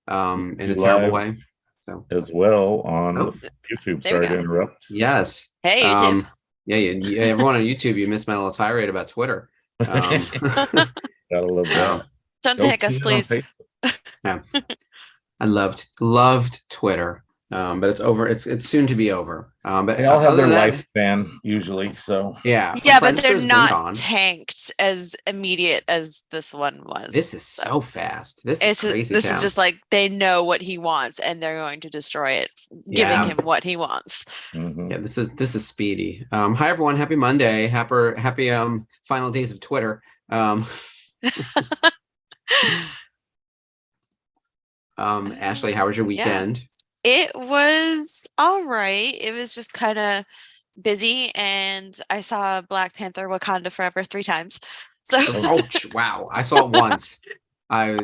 in a terrible way. So as well on oh, YouTube. There we Sorry to go. interrupt. yes. Hey, YouTube. Yeah, everyone on YouTube, you missed my little tirade about Twitter. Gotta love I that. Don't Go take us, see it on please. Facebook. yeah, I loved Twitter. But it's over. It's soon to be over. But They all have other their than that, lifespan usually, so yeah, Yeah, but they're Friendster's been not gone. tanked as immediate as this one was. This is so fast. This is crazy This is town. just like they know what he wants and they're going to destroy it, giving Yeah. him what he wants. Yeah, this is speedy. Hi everyone, happy Monday. Happy final days of Twitter. Ashley, how was your weekend? It was all right. It was just kind of busy, and I saw Black Panther Wakanda Forever 3 times. So Wow. I saw it once. I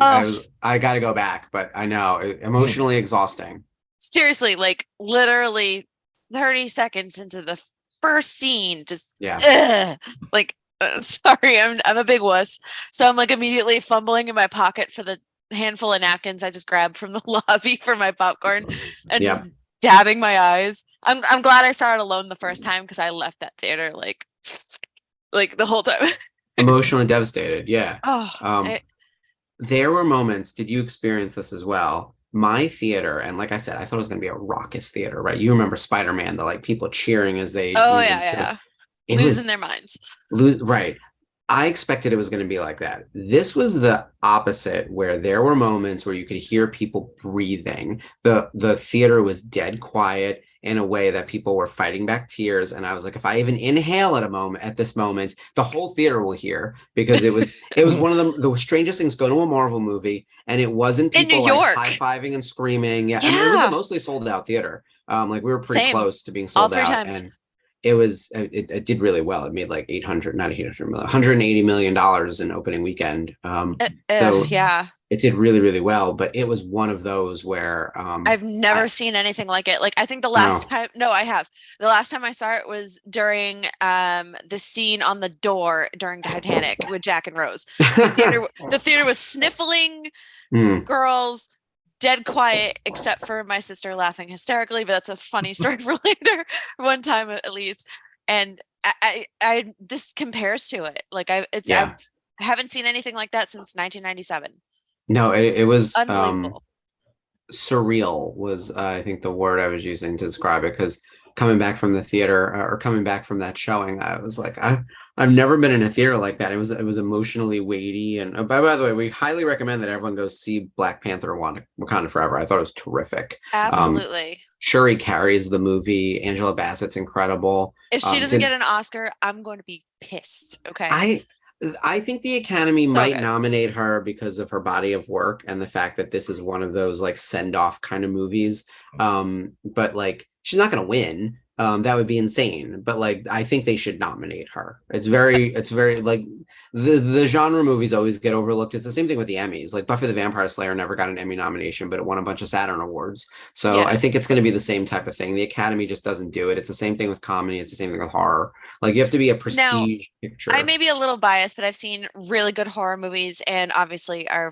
got to go back, but I know emotionally exhausting. Seriously, like literally 30 seconds into the first scene, just sorry, I'm a big wuss. So I'm like immediately fumbling in my pocket for the handful of napkins I just grabbed from the lobby for my popcorn and just dabbing my eyes. I'm glad I saw it alone the first time because I left that theater like the whole time. Emotionally devastated. Yeah. Oh, there were moments. Did you experience this as well? My theater, and like I said, I thought it was going to be a raucous theater, right? You remember Spider-Man, the like people cheering as they losing their minds. Right. I expected it was going to be like that. This was the opposite, where there were moments where you could hear people breathing. The theater was dead quiet in a way that people were fighting back tears. And I was like, if I even inhale at this moment, the whole theater will hear, because it was one of the strangest things. Go to a Marvel movie and it wasn't people in New York like high-fiving and screaming. Yeah. I mean, it was a mostly sold out theater. Like we were pretty close to being sold out. Times. And it did really well. It made like 180 million dollars in opening weekend. So it did really, really well, but it was one of those where I've never seen anything like it. Like I think the last time I have. The last time I saw it was during the scene on the door during Titanic with Jack and Rose. The theater was sniffling girls, dead quiet, except for my sister laughing hysterically, but that's a funny story for later, one time at least. And I this compares to it. Like I haven't seen anything like that since 1997. No, it was unbelievable. Surreal was I think the word I was using to describe it, because coming back from the theater or coming back from that showing, I was like, I've never been in a theater like that. It was emotionally weighty. And by the way, we highly recommend that everyone goes see Black Panther Wakanda Forever. I thought it was terrific. Absolutely. Shuri carries the movie. Angela Bassett's incredible. If she doesn't get an Oscar, I'm going to be pissed. Okay. I think the Academy might nominate her because of her body of work and the fact that this is one of those like send-off kind of movies. But like she's not going to win. That would be insane. But like I think they should nominate her. It's very like the genre movies always get overlooked. It's the same thing with the Emmys. Like Buffy the Vampire Slayer never got an Emmy nomination, but it won a bunch of Saturn Awards. So I think it's going to be the same type of thing. The Academy just doesn't do it. It's the same thing with comedy. It's the same thing with horror. Like you have to be a prestige picture. I may be a little biased, but I've seen really good horror movies, and obviously our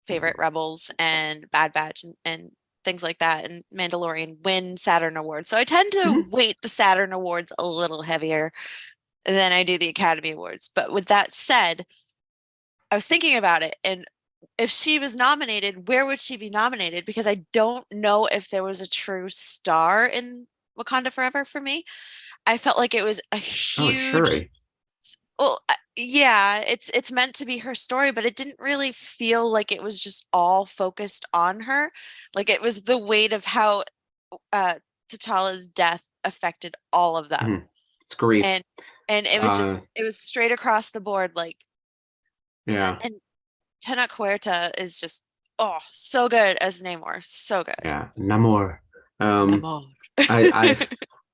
favorite Rebels and Bad Batch and things like that, and Mandalorian win Saturn Awards. So I tend to weight the Saturn Awards a little heavier than I do the Academy Awards. But with that said, I was thinking about it, and if she was nominated, where would she be nominated? Because I don't know if there was a true star in Wakanda Forever for me. I felt like it was a huge it's meant to be her story, but it didn't really feel like it was just all focused on her. Like it was the weight of how T'Challa's death affected all of them. It's grief. And it was it was straight across the board. Like and Tenoch Huerta is just so good as Namor. So good. Yeah, Namor. Namor.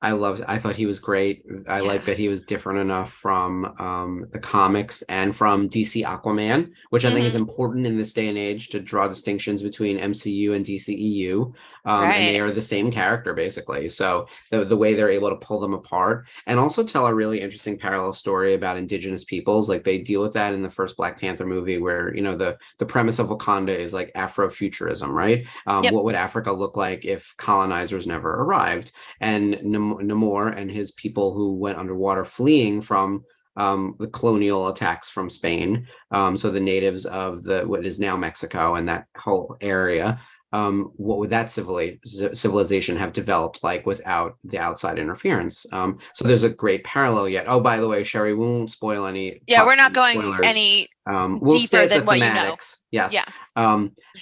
I thought he was great. I Yeah. like that he was different enough from the comics and from DC Aquaman, which I think is important in this day and age to draw distinctions between MCU and DCEU. And they Right. are the same character basically. So the way they're able to pull them apart and also tell a really interesting parallel story about indigenous peoples, like they deal with that in the first Black Panther movie, where the premise of Wakanda is like Afrofuturism, right? Yep. What would Africa look like if colonizers never arrived? And Namor and his people who went underwater fleeing from the colonial attacks from Spain. So the natives of what is now Mexico and that whole area. What would that civilization have developed like without the outside interference? So there's a great parallel yet. Oh, by the way, Sherry, we won't spoil any Yeah, we're not going spoilers. any We'll stay deeper at the than what you know. thematics. Yes. Yeah.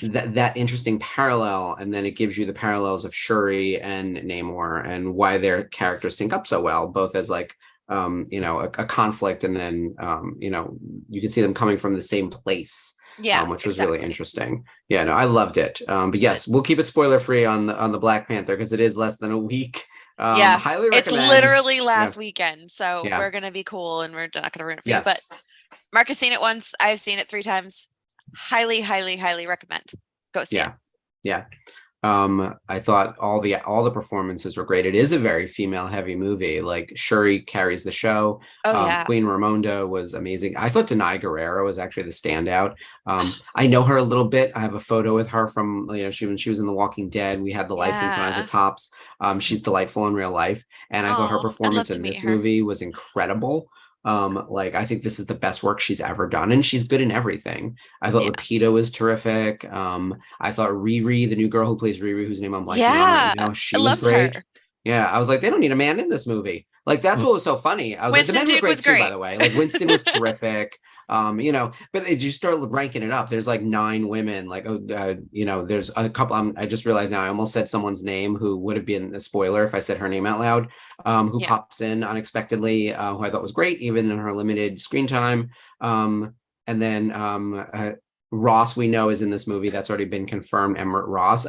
That interesting parallel, and then it gives you the parallels of Shuri and Namor and why their characters sync up so well, both as like a conflict, and then you can see them coming from the same place. Yeah, Which was exactly. really interesting. Yeah, no, I loved it. But yes, we'll keep it spoiler free on the Black Panther because it is less than a week. Yeah, Highly it's recommend. literally last weekend, so Yeah. we're gonna be cool and we're not gonna ruin it for Yes. you. But Mark has seen it once. I've seen it 3 times. Highly, highly, highly recommend. Go see it. Yeah. I thought all the performances were great. It is a very female heavy movie. Like Shuri carries the show. Oh yeah. Queen Ramonda was amazing. I thought Denai Guerrero was actually the standout. I know her a little bit. I have a photo with her from when she was in The Walking Dead. We had the license when I was at Tops. She's delightful in real life, and I thought her performance in this movie was incredible. Like I think this is the best work she's ever done, and she's good in everything. I thought Lupita was terrific. I thought Riri, the new girl who plays Riri, whose name I'm blanking on right now, she was great. Her. Yeah, I was like, they don't need a man in this movie. Like that's what was so funny. I was Winston like, the men were great was great too, by the way. Like Winston was terrific. But as you start ranking it up, there's like 9 women. Like, there's a couple. I just realized now I almost said someone's name who would have been a spoiler if I said her name out loud. Who pops in unexpectedly, who I thought was great, even in her limited screen time. And then Ross, we know, is in this movie. That's already been confirmed. Emmett Ross,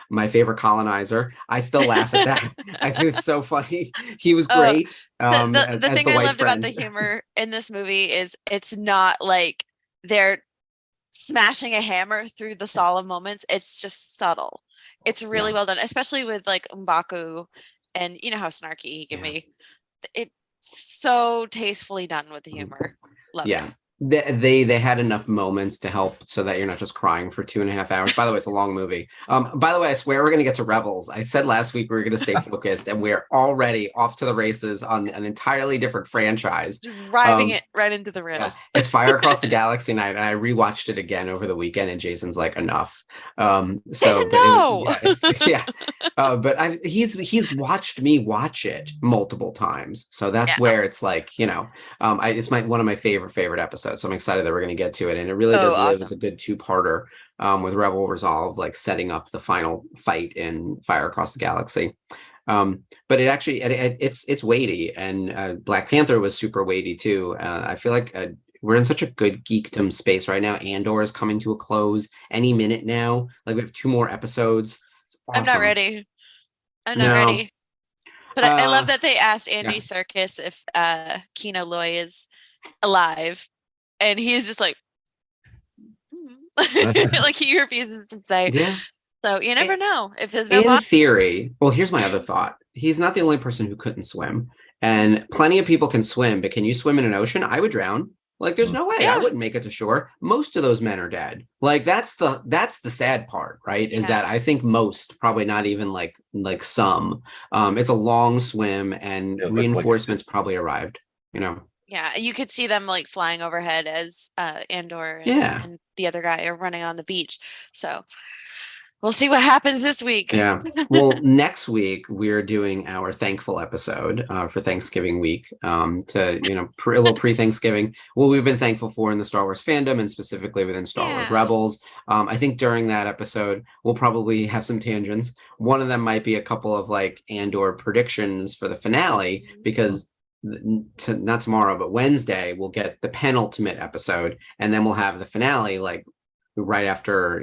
my favorite colonizer. I still laugh at that. I think it's so funny. He was great. The thing I loved about the humor in this movie is it's not like they're smashing a hammer through the solemn moments. It's just subtle. It's really well done, especially with like M'Baku, and you know how snarky he can be. It's so tastefully done with the humor. Love it. They had enough moments to help so that you're not just crying for 2.5 hours. By the way, it's a long movie. By the way, I swear we're going to get to Rebels. I said last week we were going to stay focused, and we're already off to the races on an entirely different franchise. Driving it right into the rails. Yeah. It's Fire Across the Galaxy night, and I rewatched it again over the weekend, and Jason's like, enough. Jason, no. But he's watched me watch it multiple times, so that's where it's like, it's one of my favorite episodes. So I'm excited that we're going to get to it, and it really does live as a good 2-parter with Rebel Resolve, like setting up the final fight in Fire Across the Galaxy. But it actually it's weighty, and Black Panther was super weighty too. I feel like we're in such a good geekdom space right now. Andor is coming to a close any minute now. Like we have 2 more episodes. It's awesome. I'm not ready. But I love that they asked Andy Serkis if Kino Loy is alive. And he's just like, like he refuses to say. Yeah. So you never know if there's no. In theory, well, here's my other thought. He's not the only person who couldn't swim, and plenty of people can swim. But can you swim in an ocean? I would drown. Like, there's no way I wouldn't make it to shore. Most of those men are dead. Like, that's the sad part, right? Is that I think most, probably not even like some. It's a long swim, and reinforcements probably arrived. Yeah, you could see them like flying overhead as Andor and the other guy are running on the beach. So we'll see what happens this week. Yeah. Well, next week we're doing our thankful episode for Thanksgiving week. To a little pre-Thanksgiving. What we've been thankful for in the Star Wars fandom, and specifically within Star Wars Rebels. I think during that episode we'll probably have some tangents. One of them might be a couple of like Andor predictions for the finale, because not tomorrow, but Wednesday, we'll get the penultimate episode, and then we'll have the finale like right after,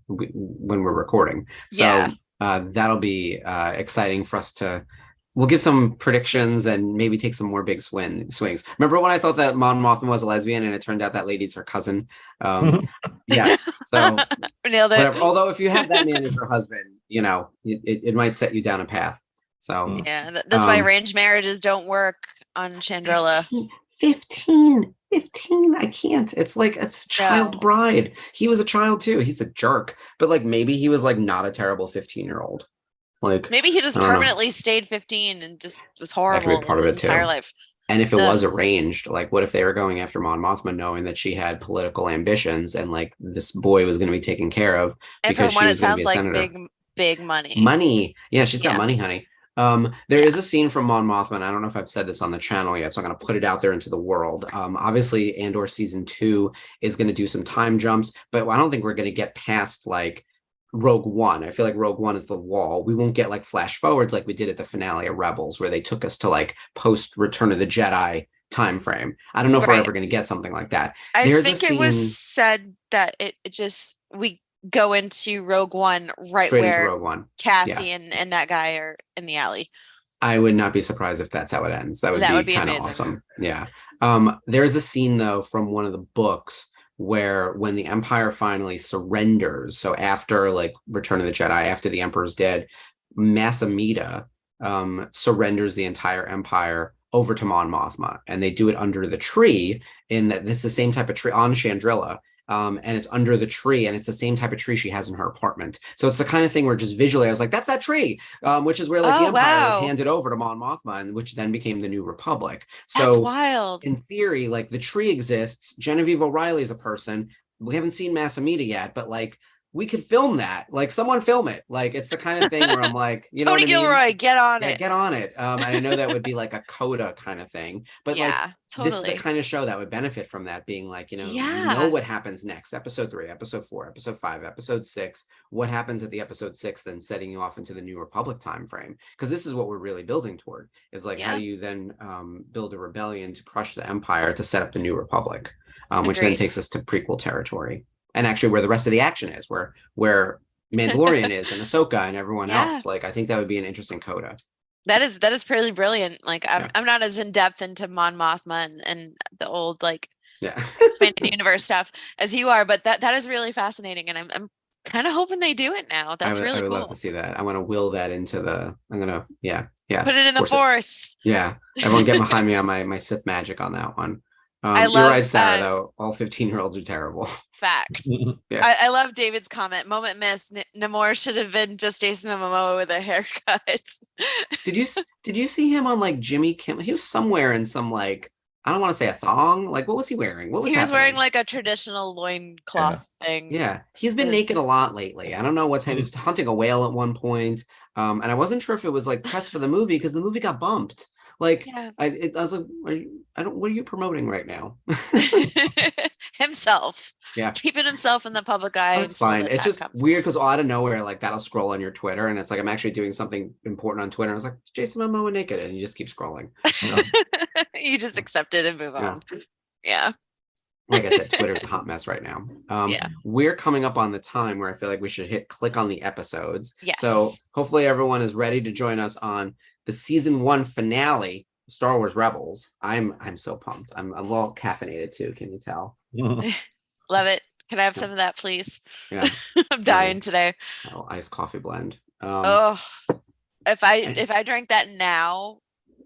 when we're recording. So that'll be exciting for us to we'll give some predictions and maybe take some more big swings. Remember when I thought that Mon Mothma was a lesbian and it turned out that lady's her cousin? Yeah. So Nailed whatever. it. Although if you have that man as your husband, it might set you down a path. So Yeah, that's why arranged marriages don't work on Chandrilla. 15. I can't. It's like it's child No. bride. He was a child too. He's a jerk. But like maybe he was like not a terrible 15-year-old. Like Maybe he just I don't know. permanently stayed 15 and just was That could be horrible part of his it too. entire life. And if it Ugh. was arranged, like what if they were going after Mon Mothma knowing that she had political ambitions and like this boy was going to be taken care of And because from what she it was going to be sounds a like, senator? big money. Money. Yeah, she's got Yeah. money, honey. There is a scene from Mon Mothma, and I don't know if I've said this on the channel yet, so I'm going to put it out there into the world. Obviously, Andor season 2 is going to do some time jumps, but I don't think we're going to get past like Rogue One. I feel like Rogue One is the wall. We won't get like flash forwards like we did at the finale of Rebels, where they took us to like post Return of the Jedi time frame. I don't know if we're ever going to get something like that. I There's think it was said that it just we go into Rogue One right straight into where Rogue One. Cassie and that guy are in the alley. I would not be surprised if that's how it ends. That would be kind of awesome. Yeah. There's a scene though from one of the books where when the Empire finally surrenders, so after like Return of the Jedi, after the Emperor's dead, Mas Amedda surrenders the entire Empire over to Mon Mothma, and they do it under the tree. In that this is the same type of tree on Chandrilla. And it's under the tree, and it's the same type of tree she has in her apartment. So it's the kind of thing where just visually I was like, that's that tree, which is where like the Empire was handed over to Mon Mothma, and which then became the New Republic. So that's wild. In theory, like the tree exists. Genevieve O'Reilly is a person. We haven't seen Mas Amedda yet, but like we could film that. Like someone film it. Like it's the kind of thing where I'm like, you know, Tony Gilroy, get on it. Get on it. And I know that would be like a coda kind of thing, but yeah, like totally. this is the kind of show that would benefit from that being like, you know what happens next. Episode 3, episode 4, episode 5, episode 6. What happens at the episode 6, then setting you off into the New Republic time frame? Because this is what we're really building toward. Is like how do you then build a rebellion to crush the Empire to set up the New Republic, which then takes us to prequel territory. And actually where the rest of the action is, where Mandalorian is and Ahsoka and everyone else. Like I think that would be an interesting coda. That is pretty brilliant. Like I'm not as in depth into Mon Mothma and the old like expanded universe stuff as you are, but that is really fascinating, and I'm kind of hoping they do it now. That's really cool. I would love to see that. I want to will that into the. I'm gonna put it in the Force. Yeah, everyone get behind me on my Sith magic on that one. You're right, Sarah, though. All 15-year-olds are terrible. Facts. I love David's comment. Moment missed. Namor should have been just Jason Momoa with a haircut. Did you see him on like Jimmy Kimmel? He was somewhere in some like, I don't want to say a thong. Like, what was he wearing? What was he was wearing like a traditional loincloth thing. Yeah, he's been naked a lot lately. I don't know what's. He was hunting a whale at one point, and I wasn't sure if it was like press for the movie because the movie got bumped. Like, I was like, what are you promoting right now? Himself. Yeah. Keeping himself in the public eye. That's fine. It's just weird because out of nowhere, like that'll scroll on your Twitter and it's like, I'm actually doing something important on Twitter. I was like, Jason Momoa naked. And you just keep scrolling. You just accept it and move on. Yeah. Like I said, Twitter's a hot mess right now. We're coming up on the time where I feel like we should hit click on the episodes. Yes. So hopefully everyone is ready to join us on the season 1 finale, Star Wars Rebels. I'm so pumped. I'm a little caffeinated too. Can you tell? Love it. Can I have some of that, please? Yeah. I'm dying today. Oh, iced coffee blend. If I drank that now,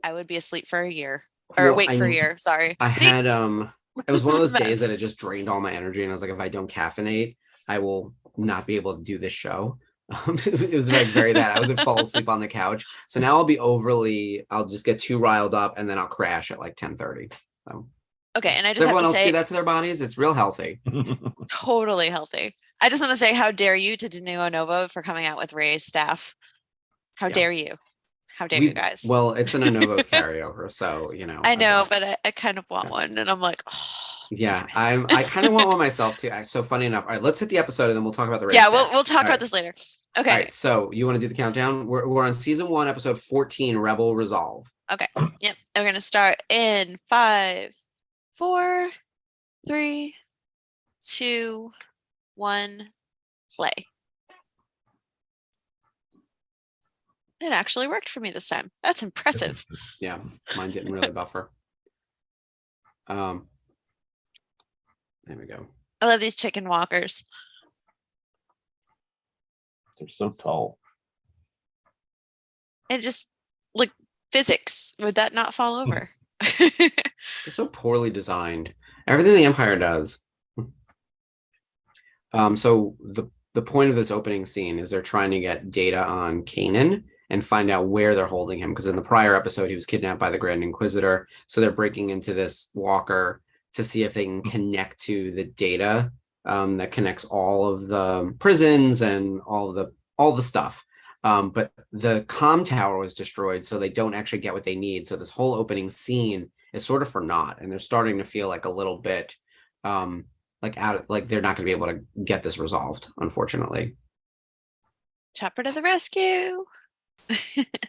I would be asleep for a year. Or wait for a year. Sorry. I had it was one of those days that it just drained all my energy, and I was like, if I don't caffeinate, I will not be able to do this show. It was like very that I was gonna fall asleep on the couch. So now I'll just get too riled up and then I'll crash at like 10:30. So okay, and I just everyone have to else say do that to their bodies. It's real healthy. Totally healthy. I just want to say how dare you to Danilo Nova for coming out with Ray's staff. How dare you? How dare you guys? Well, it's an Anovo's carryover, so you know. I know, but I kind of want one, and I'm like, I kind of want one myself too. So funny enough. All right, let's hit the episode and then we'll talk about the race. Yeah, we'll talk about this later. Okay. All right, so you want to do the countdown? We're on season 1, episode 14, Rebel Resolve. Okay. Yep. We're gonna start in 5, 4, 3, 2, 1, play. It actually worked for me this time. That's impressive. Yeah, mine didn't really buffer. There we go. I love these chicken walkers. They're so tall. And just like physics, would that not fall over? They're so poorly designed. Everything the Empire does. So the point of this opening scene is they're trying to get data on Kanan and find out where they're holding him, because in the prior episode he was kidnapped by the Grand Inquisitor. So they're breaking into this walker to see if they can connect to the data that connects all of the prisons and all the stuff. But the comm tower was destroyed, so they don't actually get what they need. So this whole opening scene is sort of for naught, and they're starting to feel like a little bit like they're not going to be able to get this resolved, unfortunately. Chopper to the rescue.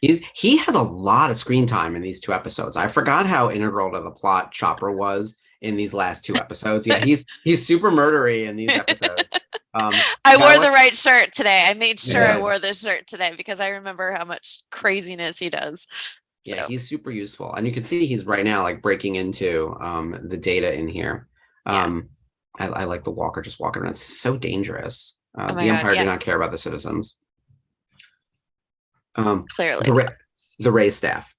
He has a lot of screen time in these 2 episodes. I forgot how integral to the plot Chopper was in these last 2 episodes. Yeah, he's super murdery in these episodes. I wore the right shirt today. I made sure I wore this shirt today because I remember how much craziness he does. Yeah, he's super useful, and you can see he's right now like breaking into the data in here. I like the walker just walking around. It's so dangerous. The Empire did not care about the citizens. Clearly. The Ray staff.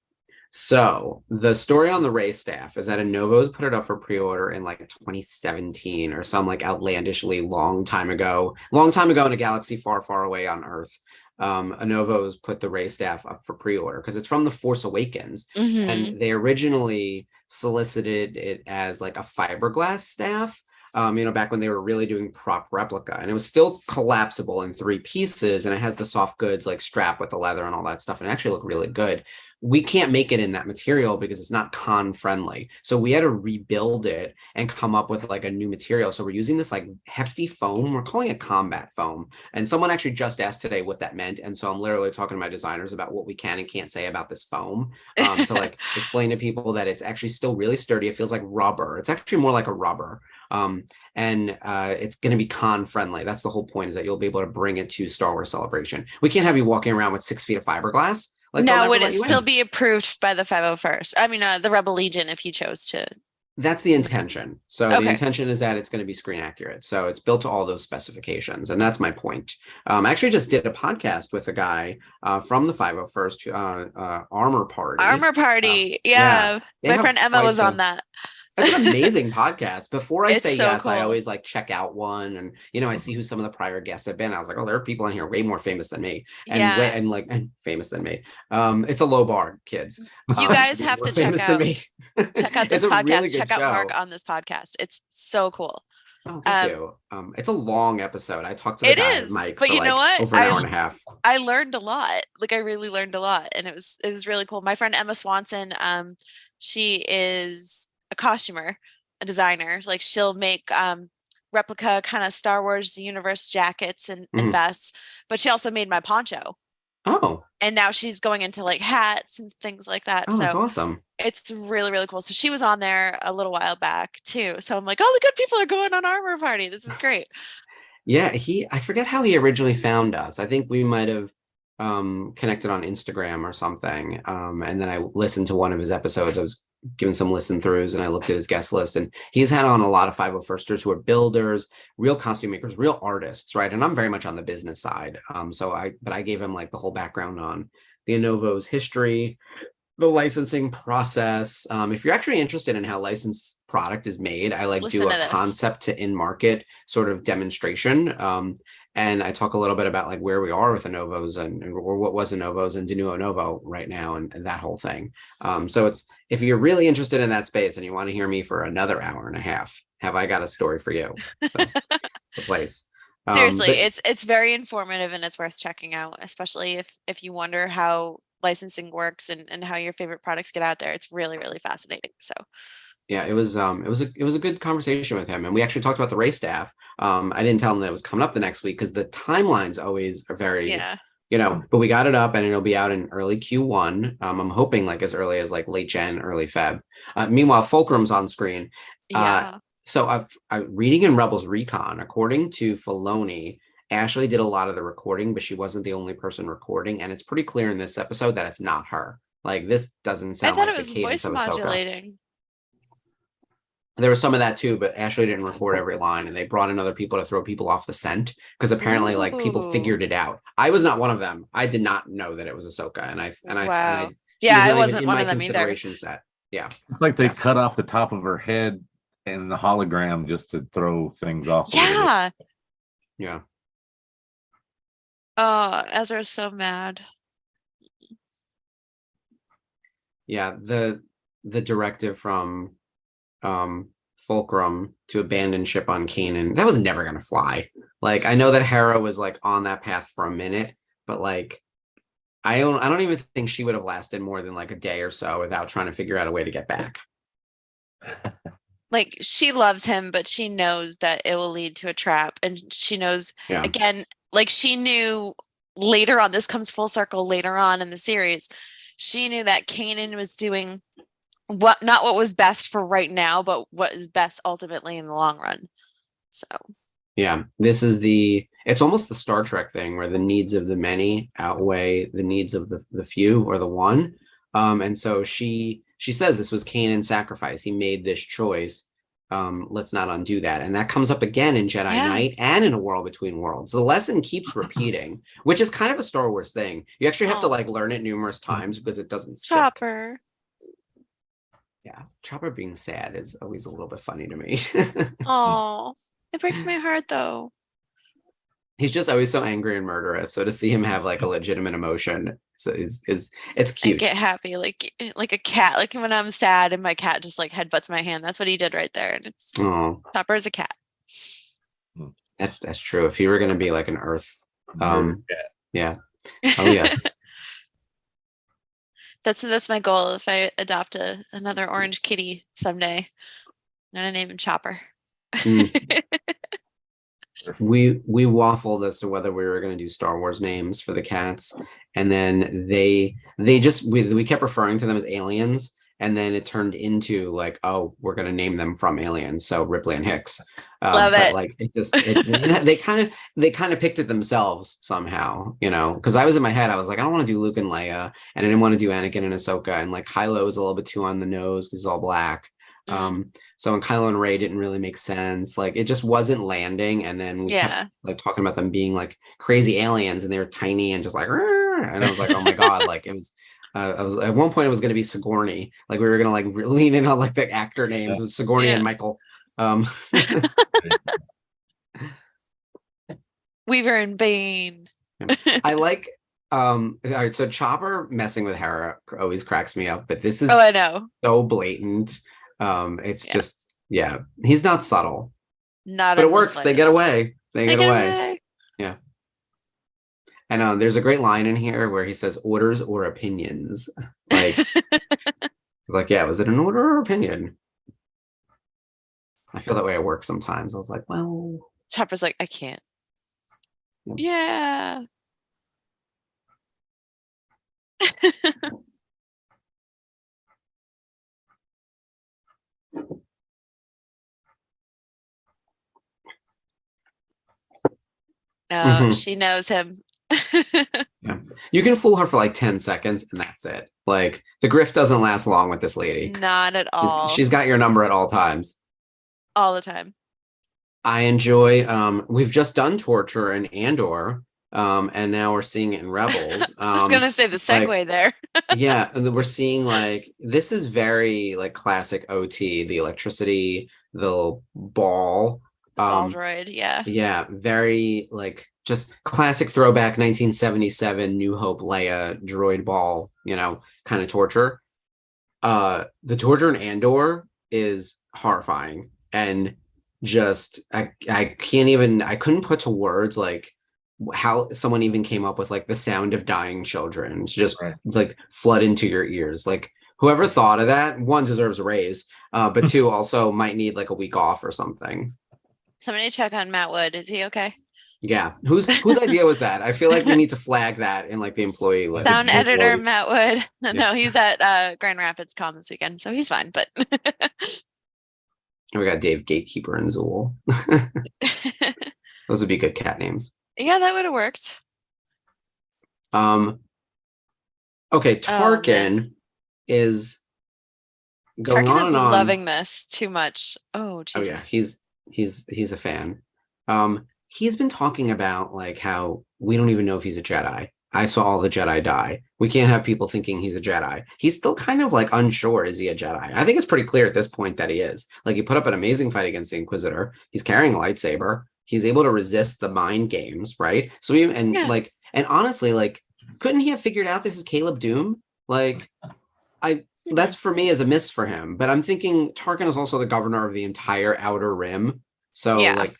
So the story on the Ray staff is that Anovo's put it up for pre-order in like 2017 or some like outlandishly long time ago in a galaxy far, far away on Earth. Anovo's put the Ray staff up for pre-order because it's from The Force Awakens. Mm-hmm. And they originally solicited it as like a fiberglass staff. Back when they were really doing prop replica, and it was still collapsible in 3 pieces, and it has the soft goods like strap with the leather and all that stuff, and it actually looked really good. We can't make it in that material because it's not con friendly. So we had to rebuild it and come up with like a new material. So we're using this like hefty foam. We're calling it combat foam. And someone actually just asked today what that meant. And so I'm literally talking to my designers about what we can and can't say about this foam to like explain to people that it's actually still really sturdy. It feels like rubber. It's actually more like a rubber. And it's going to be con friendly. That's the whole point, is that you'll be able to bring it to Star Wars Celebration. We can't have you walking around with 6 feet of fiberglass. Like, now, would it still be approved by the 501st? I mean, the Rebel Legion, if you chose to. That's the intention. So the intention is that it's going to be screen accurate. So it's built to all those specifications. And that's my point. I actually just did a podcast with a guy from the 501st Armor Party. Armor Party. Yeah. My friend Emma was on that. It's an amazing podcast. Before I say yes, cool. I always like check out one, and I see who some of the prior guests have been. I was like, oh, there are people in here way more famous than me, and famous than me. It's a low bar, kids. You guys have to check out this podcast. Really check out Mark on this podcast. It's so cool. Oh, thank you. It's a long episode. I talked to the guy, Mike, but for you know what? Over an hour and a half. I learned a lot. Like, I really learned a lot, and it was really cool. My friend Emma Swanson, she is a costumer, a designer. Like, she'll make replica kind of Star Wars universe jackets and vests, but she also made my poncho. Oh. And now she's going into like hats and things like that. Oh, that's awesome. It's really, really cool. So she was on there a little while back too. So I'm like, oh, the good people are going on Armor Party. This is great. Yeah, I forget how he originally found us. I think we might have connected on Instagram or something. And then I listened to one of his episodes. I was given some listen throughs, and I looked at his guest list, and he's had on a lot of 501sters who are builders, real costume makers, real artists, right? And I'm very much on the business side. But I gave him like the whole background on the Anovo's history, the licensing process. If you're actually interested in how licensed product is made, I do a concept to in-market sort of demonstration. And I talk a little bit about like where we are with Anovo's and or what was Anovo's and Denuvo Novo right now and that whole thing. So if you're really interested in that space and you want to hear me for another hour and a half, have I got a story for you? So the place. Seriously, it's very informative and it's worth checking out, especially if you wonder how licensing works and how your favorite products get out there. It's really, really fascinating. So yeah, it was a good conversation with him, and we actually talked about the race staff. I didn't tell him that it was coming up the next week because the timelines always are very but we got it up and it'll be out in early Q1. I'm hoping like as early as like late Jan, early Feb. Meanwhile, Fulcrum's on screen. So I'm reading in Rebels Recon, according to Filoni Ashley did a lot of the recording, but she wasn't the only person recording, and it's pretty clear in this episode that it's not her. Like, this doesn't I sound thought like it the was cadence voice of Ahsoka. modulating. There was some of that too, but Ashley didn't record every line, and they brought in other people to throw people off the scent because apparently, like, people Ooh. figured it out. I was not one of them. I did not know that it was Ahsoka, Wow. she Yeah, was I not even wasn't in one my of them either. consideration set. Yeah, It's like they Yes. cut off the top of her head and the hologram just to throw things off a little bit. Yeah. yeah. Oh, Ezra's so mad. Yeah, the directive from Fulcrum to abandon ship on Kanan, that was never gonna fly. Like, I know that Hera was like on that path for a minute, but like I don't even think she would have lasted more than like a day or so without trying to figure out a way to get back. Like, she loves him, but she knows that it will lead to a trap. And she knows, Yeah. again, like she knew later on, this comes full circle later on in the series. She knew that Kanan was doing not what was best for right now, but what is best ultimately in the long run. So Yeah, it's almost the Star Trek thing where the needs of the many outweigh the needs of the few or the one. And so she says this was Kanan's sacrifice. He made this choice. Let's not undo that. And that comes up again in Jedi Knight and in A World Between Worlds. The lesson keeps repeating, which is kind of a Star Wars thing. You actually have to like learn it numerous times because it doesn't stick. Chopper. Yeah, Chopper being sad is always a little bit funny to me. Oh, it breaks my heart though. He's just always so angry and murderous. So to see him have like a legitimate emotion is it's cute. I get happy like a cat. Like when I'm sad and my cat just like headbutts my hand. That's what he did right there. And it's Chopper is a cat. That's true. If he were gonna be like an Earth, yeah. Oh yes. That's my goal. If I adopt another orange kitty someday, I'm gonna name him Chopper. We waffled as to whether we were going to do Star Wars names for the cats, and then they just we kept referring to them as aliens, and then it turned into like, oh, we're going to name them from Aliens, so Ripley and Hicks. Love but it. like they kind of picked it themselves somehow, because I was in my head, I was like, I don't want to do Luke and Leia, and I didn't want to do Anakin and Ahsoka, and like Kylo is a little bit too on the nose because he's all black. So when Kylo and Rey didn't really make sense, like it just wasn't landing. And then we kept like talking about them being like crazy aliens, and they were tiny and just like, and I was like, oh my god, like it was. I was at one point it was going to be Sigourney, like we were going to like lean in on like the actor names with Sigourney and Michael. Weaver and Bane. I like. All right, so Chopper messing with Hera always cracks me up, but this is I know, so blatant. It's just he's not subtle. Not, but it works. They get away. They get away. Yeah. And there's a great line in here where he says orders or opinions. Like it's like, yeah, was it an order or opinion? I feel that way at work sometimes. I was like, well, Chopper's like, I can't. Yeah. No, she knows him. Yeah. You can fool her for like 10 seconds and that's it. Like the grift doesn't last long with this lady. Not at all. She's got your number at all times. All the time. I enjoy we've just done torture in Andor. And now we're seeing it in Rebels. I was gonna say the segue there. Yeah, we're seeing like this is very like classic OT, the electricity, the ball. Ball droid, Yeah, very like just classic throwback 1977 New Hope Leia droid ball, kind of torture. The torture in Andor is horrifying and just I couldn't put to words like how someone even came up with like the sound of dying children to just like flood into your ears. Like whoever thought of that, one, deserves a raise, but two, also might need like a week off or something. Somebody check on Matt Wood. Is he okay? Yeah. Whose idea was that? I feel like we need to flag that in like the employee list. Sound editor Matt Wood. No, he's at Grand Rapids Con this weekend, so he's fine. But we got Dave Gatekeeper and Zool. Those would be good cat names. Yeah, that would have worked. Okay, Oh, Tarkin is going Tarkin on is and on. loving this too much. Oh, Oh yeah, Jesus. he's a fan. He's been talking about like how we don't even know if he's a Jedi. I saw all the Jedi die. We can't have people thinking he's a Jedi. He's still kind of like unsure, is he a Jedi? I think it's pretty clear at this point that he is. Like he put up an amazing fight against the Inquisitor. He's carrying a lightsaber. He's able to resist the mind games, right? So he Yeah. and honestly, like, couldn't he have figured out this is Caleb Doom? Like, that's for me as a miss for him. But I'm thinking Tarkin is also the governor of the entire Outer Rim. So Yeah. like,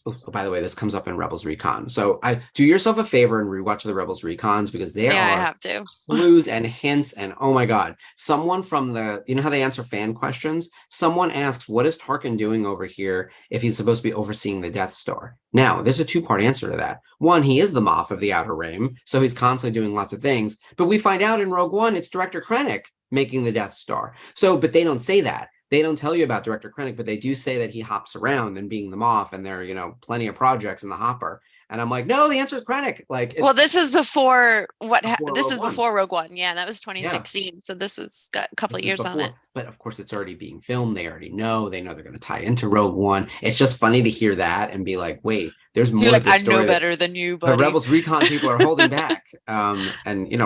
oh, by the way, this comes up in Rebels Recon. So I do yourself a favor and rewatch the Rebels Recons because there Yeah, I are have to. clues and hints and oh my god, someone from the you know how they answer fan questions? Someone asks, what is Tarkin doing over here if he's supposed to be overseeing the Death Star? Now, there's a two-part answer to that. One, he is the Moff of the Outer Rim, so he's constantly doing lots of things. But we find out in Rogue One, it's Director Krennic making the Death Star. So, but they don't say that. They don't tell you about Director Krennic, but they do say that he hops around and being the Moff, and there are, plenty of projects in the hopper. And I'm like, no, the answer is Krennic. Like, Well, this is before before this Rogue is One. before Rogue One. Yeah, that was Yeah, 2016. So this has got a couple this of is years on it. before. But of course, it's already being filmed. They already know. They know they're going to tie into Rogue One. It's just funny to hear that and be like, wait, there's You're more to like, this I know story that better than you, the buddy. Rebels Recon people are holding back. And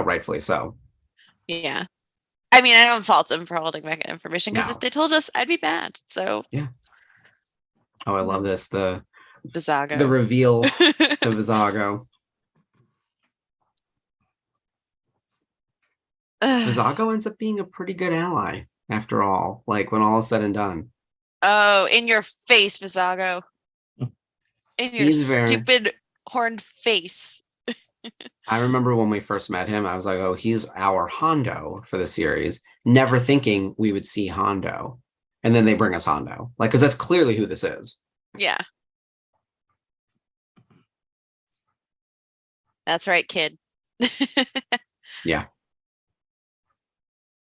rightfully so. Yeah. I mean, I don't fault them for holding back information because if No. they told us, I'd be mad. So Yeah. Oh, I love this. The Vizago. reveal to Vizago. Vizago ends up being a pretty good ally after all, like when all is said and done. Oh, in your face, Vizago. In your stupid horned face. I remember when we first met him, I was like, oh, he's our Hondo for the series, never thinking we would see Hondo. And then they bring us Hondo, like, because that's clearly who this is. Yeah. That's right, kid. Yeah.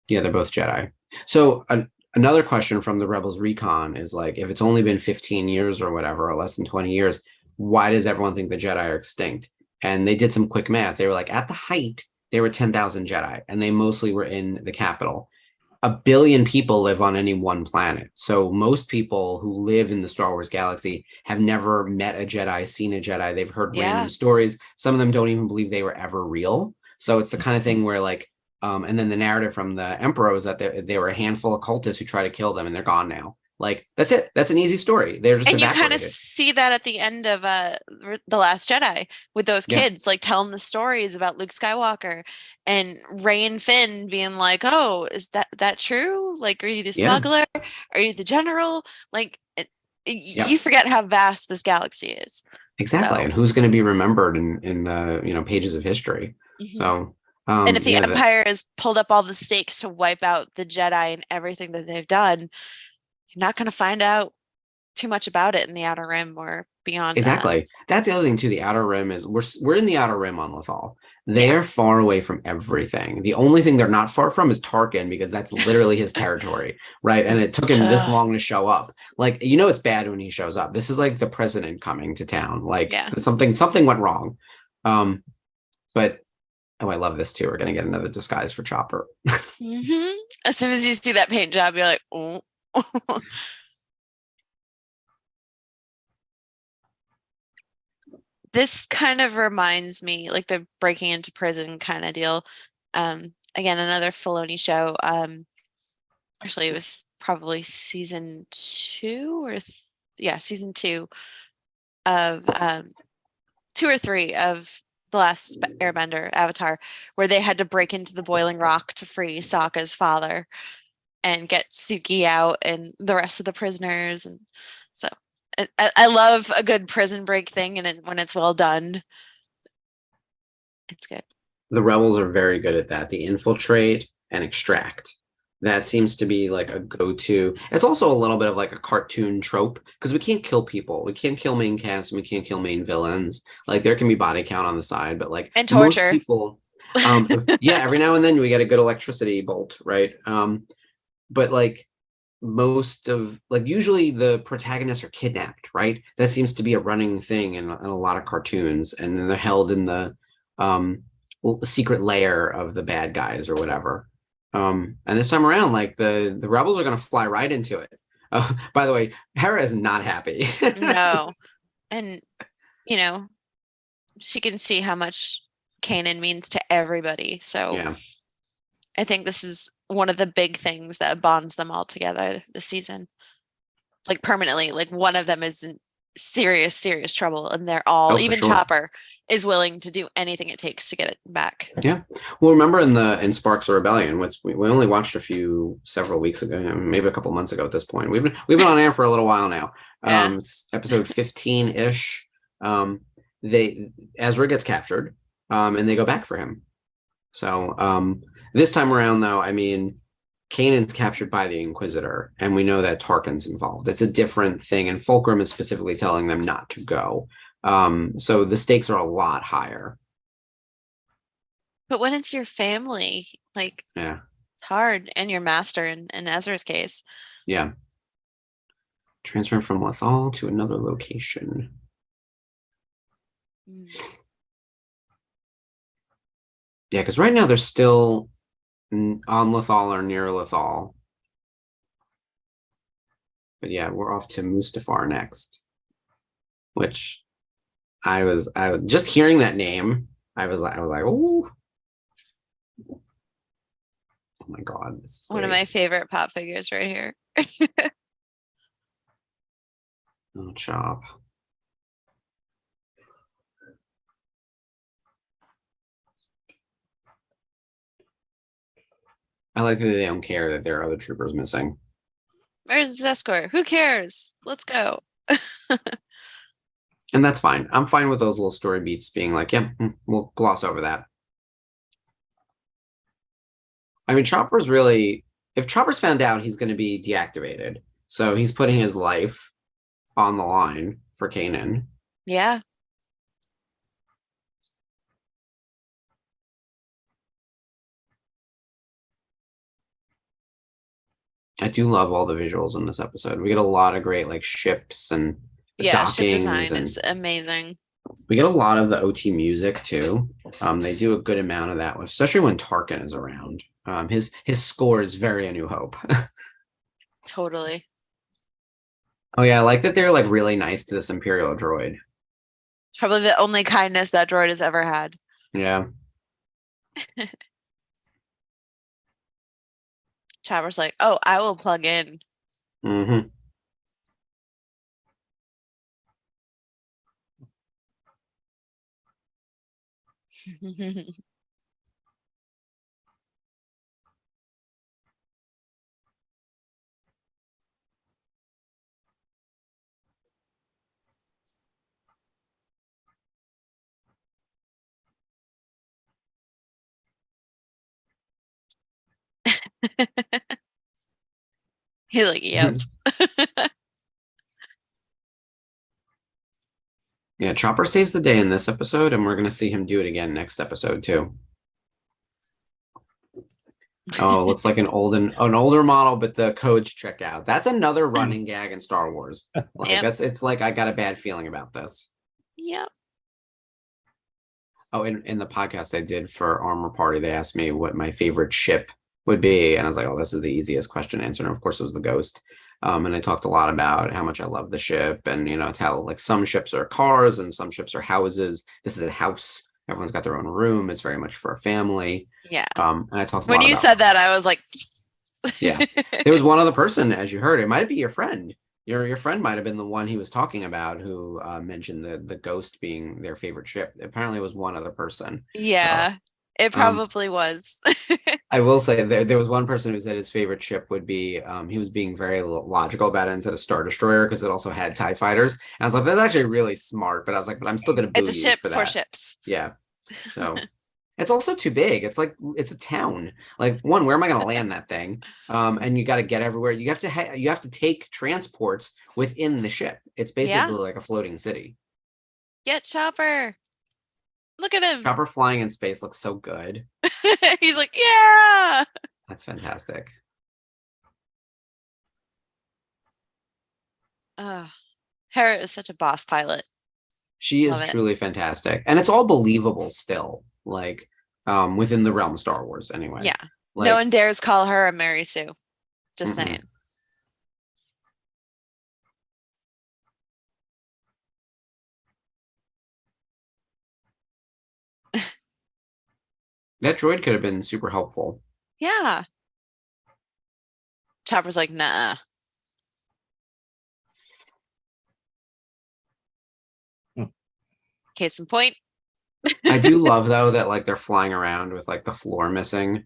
Yeah, they're both Jedi. So another question from the Rebels Recon is like, if it's only been 15 years or whatever, or less than 20 years, why does everyone think the Jedi are extinct? And they did some quick math. They were like, at the height, there were 10,000 Jedi, and they mostly were in the capital. 1 billion people live on any one planet. So most people who live in the Star Wars galaxy have never met a Jedi, seen a Jedi. They've heard random stories. Some of them don't even believe they were ever real. So it's the kind of thing where like, and then the narrative from the Emperor was that they were a handful of cultists who try to kill them and they're gone now. Like, that's it. That's an easy story. They're just and you kind of evaporated. see that at the end of The Last Jedi with those kids like telling the stories about Luke Skywalker and Rey and Finn being like, oh, is that true? Like, are you the smuggler? Are you the general? Like, you forget how vast this galaxy is. Exactly. So, and who's going to be remembered in the pages of history. So and if the Empire has pulled up all the stakes to wipe out the Jedi and everything that they've done, you're not going to find out too much about it in the Outer Rim or beyond. Exactly. That's the other thing too. The Outer Rim is we're in the Outer Rim on Lothal. They're far away from everything. The only thing they're not far from is Tarkin because that's literally his territory, right? And it took him this long to show up. Like, it's bad when he shows up. This is like the president coming to town. Like something went wrong. But I love this too. We're gonna get another disguise for Chopper. As soon as you see that paint job, you're like, oh. This kind of reminds me, like the breaking into prison kind of deal. Again, another Filoni show. Actually, it was probably season 2 or season 2 of 2 or 3 of The Last Airbender, Avatar, where they had to break into the Boiling Rock to free Sokka's father and get Suki out and the rest of the prisoners. And so I love a good prison break thing, and when it's well done, it's good. The Rebels are very good at that. The infiltrate and extract. That seems to be like a go-to. It's also a little bit of like a cartoon trope because we can't kill people. We can't kill main cast and we can't kill main villains. Like there can be body count on the side, but like and torture. Most people, every now and then we get a good electricity bolt, right? But like most of like usually the protagonists are kidnapped, right? That seems to be a running thing in a lot of cartoons, and then they're held in the um secret lair of the bad guys or whatever. And this time around, like the rebels are gonna fly right into it. By the way, Hera is not happy. No. And, you know, she can see how much Kanan means to everybody. So Yeah. I think this is one of the big things that bonds them all together this season. Like permanently, like one of them is in serious trouble, and they're all, Oh, for even sure. Chopper is willing to do anything it takes to get it back. Yeah. Well, remember in Sparks of Rebellion, which we only watched several weeks ago, maybe a couple months ago at this point. We've been on air for a little while now. Yeah. It's episode 15-ish. They Ezra gets captured, and they go back for him. So this time around, though, I mean, Kanan's captured by the Inquisitor, and we know that Tarkin's involved. It's a different thing, and Fulcrum is specifically telling them not to go. So the stakes are a lot higher. But when it's your family, like, Yeah. it's hard, and your master in Ezra's case. Yeah. Transfer from Lethal to another location. Yeah, because right now they're still on Lethal or near Lethal. But yeah, we're off to Mustafar next. Which I was just hearing that name, I was like, oh my God. This is One of great. my favorite pop figures right here. Oh, Chop. I like that they don't care that there are other troopers missing. Where's his escort? Who cares? Let's go. And that's fine. I'm fine with those little story beats being like, yeah, we'll gloss over that. I mean, Chopper's really, if Chopper's found out, he's going to be deactivated. So he's putting his life on the line for Kanan. Yeah. I do love all the visuals in this episode. We get a lot of great like ships and Yeah, ship dockings, design and is amazing. we get a lot of the OT music too. They do a good amount of that, especially when Tarkin is around. His score is very A New Hope. Totally. Oh yeah, I like that they're like really nice to this Imperial droid. It's probably the only kindness that droid has ever had. Yeah. Chopper's like, oh, I will plug in. Mm-hmm. He's like, yep. Yeah, Chopper saves the day in this episode, and we're gonna see him do it again next episode too. Oh, looks like an older model, but the codes check out. That's another running gag in Star Wars. Like Yep. it's like I got a bad feeling about this. Yep. Oh, in the podcast I did for Armor Party, they asked me what my favorite ship would be, and I was like, "Oh, this is the easiest question to answer." And of course, it was the Ghost. And I talked a lot about how much I love the ship, and it's how like some ships are cars and some ships are houses. This is a house. Everyone's got their own room. It's very much for a family. Yeah. And I talked when you said that, I was like, yeah. There was one other person, as you heard, it might be your friend. Your friend might have been the one he was talking about who mentioned the Ghost being their favorite ship. Apparently, it was one other person. Yeah, so, it probably was. I will say there was one person who said his favorite ship would be. He was being very logical about it and said a Star Destroyer because it also had TIE fighters. And I was like, that's actually really smart. But I was like, but I'm still going to boo It's a you ship for for that. ships. Yeah. So. It's also too big. It's like it's a town. Like one, where am I going to land that thing? And you got to get everywhere. You have to take transports within the ship. It's basically like a floating city. Get Chopper. Look at him. Chopper flying in space looks so good. He's like, yeah. That's fantastic. Hera is such a boss pilot. She is Love it. truly fantastic, and it's all believable still, like within the realm of Star Wars anyway. Yeah. No Like, one dares call her a Mary Sue. Just mm-mm. saying. That droid could have been super helpful. Yeah. Chopper's like, nah. Hmm. Case in point. I do love though that like they're flying around with like the floor missing.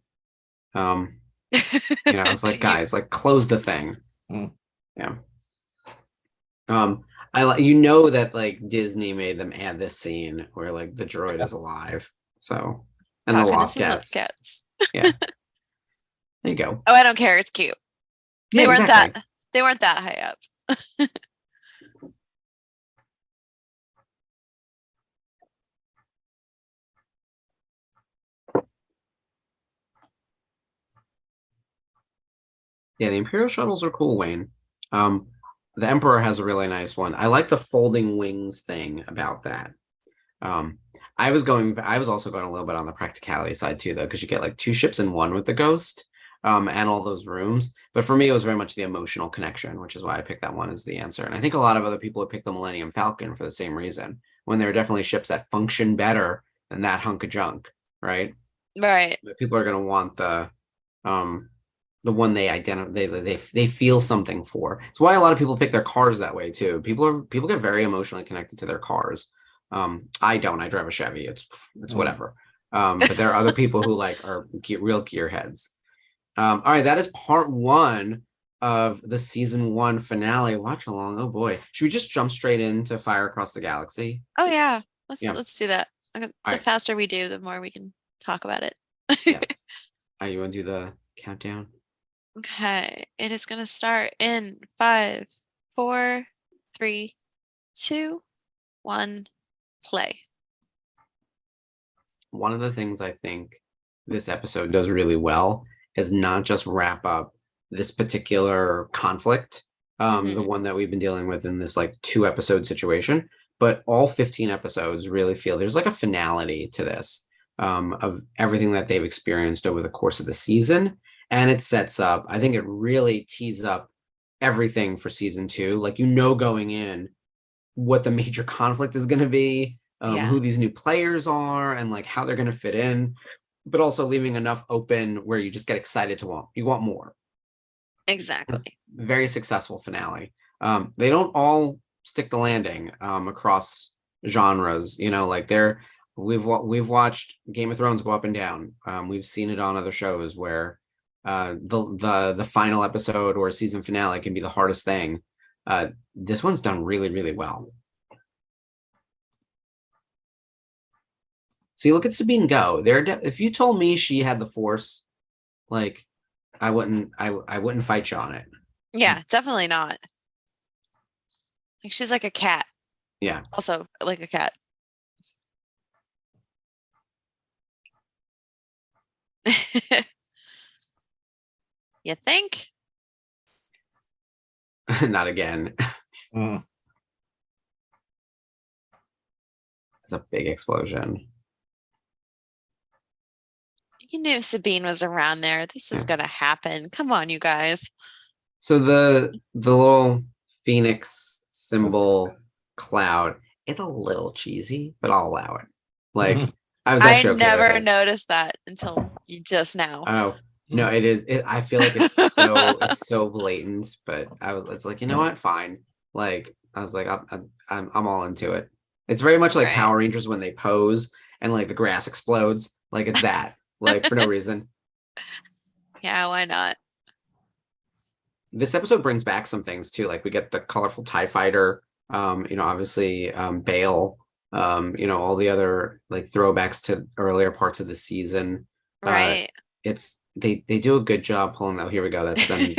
It's like, You guys, like close the thing. Hmm. Yeah. I like, you know, that like Disney made them add this scene where like the droid is alive. So, and the talking to loft some love gets. cats. Yeah. There you go. Oh, I don't care. It's cute. Yeah, They weren't exactly. that high up. Yeah, the Imperial shuttles are cool, Wayne. Um, the Emperor has a really nice one. I like the folding wings thing about that. Um, I was also going a little bit on the practicality side too, though, because you get like two ships in one with the Ghost, and all those rooms. But for me, it was very much the emotional connection, which is why I picked that one as the answer. And I think a lot of other people would pick the Millennium Falcon for the same reason, when there are definitely ships that function better than that hunk of junk, right? Right. But people are going to want um the one they identify, they feel something for. It's why a lot of people pick their cars that way too. People get very emotionally connected to their cars. I don't. I drive a Chevy. It's whatever. But there are other people who like are real gearheads. All right, that is part one of the season one finale watch along. Oh boy, should we just jump straight into Fire Across the Galaxy? Oh yeah. Yeah. Let's do that. The right. faster we do, the more we can talk about it. Yes. You want to do the countdown? Okay. It is going to start in 5, 4, 3, 2, 1, play. One of the things I think this episode does really well is not just wrap up this particular conflict, the one that we've been dealing with in this like 2-episode situation, but all 15 episodes really feel there's like a finality to this, of everything that they've experienced over the course of the season. And it sets up, I think it really tees up everything for season 2. Like, going in what the major conflict is going to be, Yeah. who these new players are, and like how they're going to fit in, but also leaving enough open where you just get excited to want more. Exactly. It's very successful finale. They don't all stick the landing across genres. Like we've watched Game of Thrones go up and down. We've seen it on other shows where the final episode or season finale can be the hardest thing. This one's done really, really well. See, look at Sabine go. If you told me she had the Force, like, I wouldn't fight you on it. Yeah, definitely not. Like, she's like a cat. Yeah. Also like a cat. You think? Not again. Mm. It's a big explosion. You knew Sabine was around there. This is gonna happen. Come on, you guys. So the little phoenix symbol cloud, it's a little cheesy, but I'll allow it. Like, I was actually okay never with it. noticed that until just now. Oh no, it is. I feel like it's so blatant, but it's like, you know what? Fine. Like, I was like, I'm all into it. It's very much like Power Rangers when they pose and like the grass explodes. Like, it's that, like, for no reason. Yeah, why not? This episode brings back some things too. Like, we get the colorful TIE fighter, obviously, Bale, all the other like throwbacks to earlier parts of the season. Right. They do a good job pulling that. Here we go. That's them.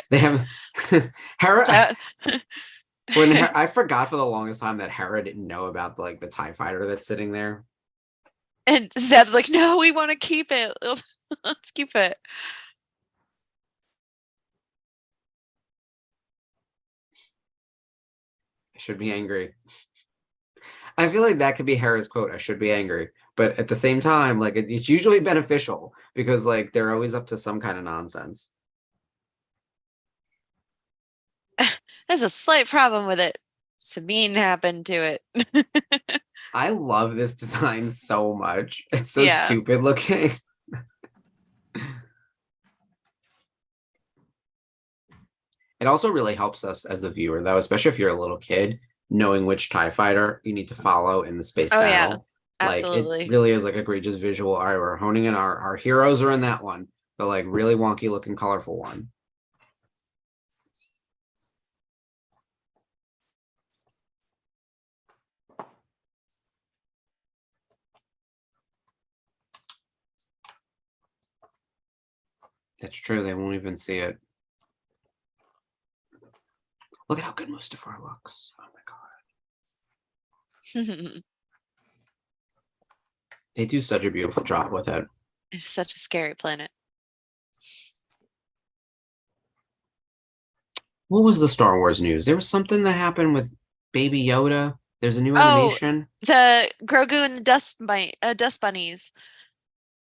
They have Hera. I forgot for the longest time that Hera didn't know about like the TIE fighter that's sitting there. And Zeb's like, no, we want to keep it. Let's keep it. should be angry. I feel like that could be Hera's quote. I should be angry. But at the same time, like it's usually beneficial because like they're always up to some kind of nonsense. There's a slight problem with it. Sabine happened to it. I love this design so much. It's so Yeah. stupid looking. It also really helps us as the viewer, though, especially if you're a little kid, knowing which TIE fighter you need to follow in the space Oh yeah, battle. Like it absolutely. really is like egregious visual. All right, we're honing in our heroes are in that one, the like really wonky looking, colorful one. That's true. They won't even see it. Look at how good Mustafar looks. Oh my god. They do such a beautiful job with it. It's such a scary planet. What was the Star Wars news? There was something that happened with Baby Yoda. There's a new animation. The Grogu and the dust bunnies.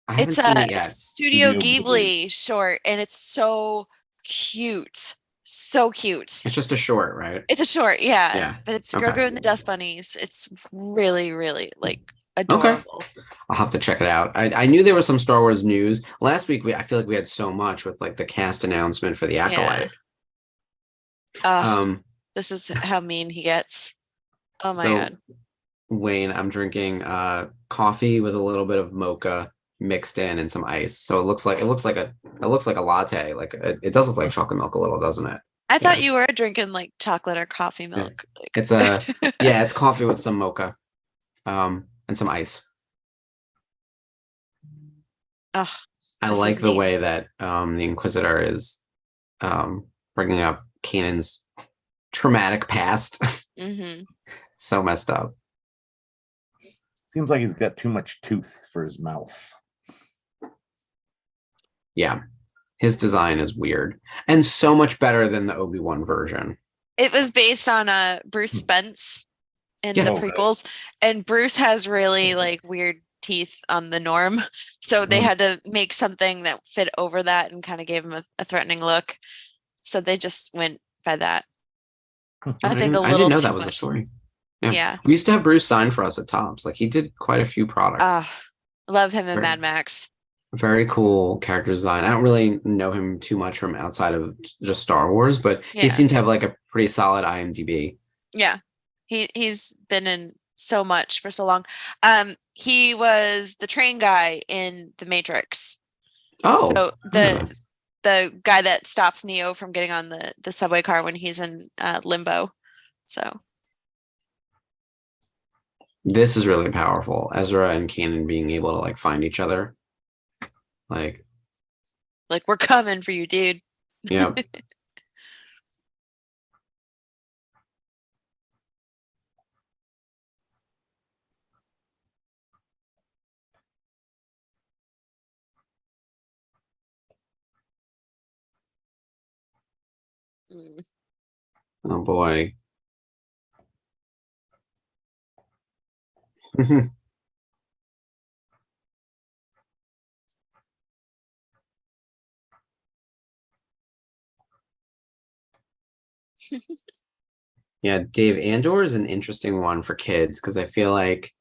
I haven't It's seen a it yet. Studio Studio Ghibli short, and it's so cute. So cute. It's just a short, right? It's a short, yeah. Yeah. But it's Okay. Grogu and the Dust Bunnies. It's really, really like Okay. adorable. I'll have to check it out. I knew there was some Star Wars news. Last week, I feel like we had so much with like the cast announcement for the Acolyte. This is how mean he gets. Oh my so, god. Wayne, I'm drinking coffee with a little bit of mocha mixed in and some ice. So it looks like a latte. Like it does look like chocolate milk a little, doesn't it? I thought you were drinking like chocolate or coffee milk. Yeah. It's coffee with some mocha, and some ice. Oh, I like the way that the Inquisitor is bringing up Kanan's traumatic past. Mm-hmm. So messed up. Seems like he's got too much tooth for his mouth. Yeah. His design is weird and so much better than the Obi-Wan version. It was based on Bruce Spence in the prequels, and Bruce has really like weird teeth on the norm, so they had to make something that fit over that and kind of gave him a threatening look. So they just went by that. I think a little. I didn't know that too was much. a story. Yeah. We used to have Bruce sign for us at Tops. Like he did quite a few products. Love him in Mad Max. Very cool character design. I don't really know him too much from outside of just Star Wars, but he seemed to have like a pretty solid IMDb. Yeah. He's been in so much for so long. He was the train guy in The Matrix. Oh. So the guy that stops Neo from getting on the subway car when he's in limbo. So this is really powerful. Ezra and Kanan being able to like find each other. Like we're coming for you, dude. Yeah. Oh boy. Yeah, Dave, Andor is an interesting one for kids because I feel like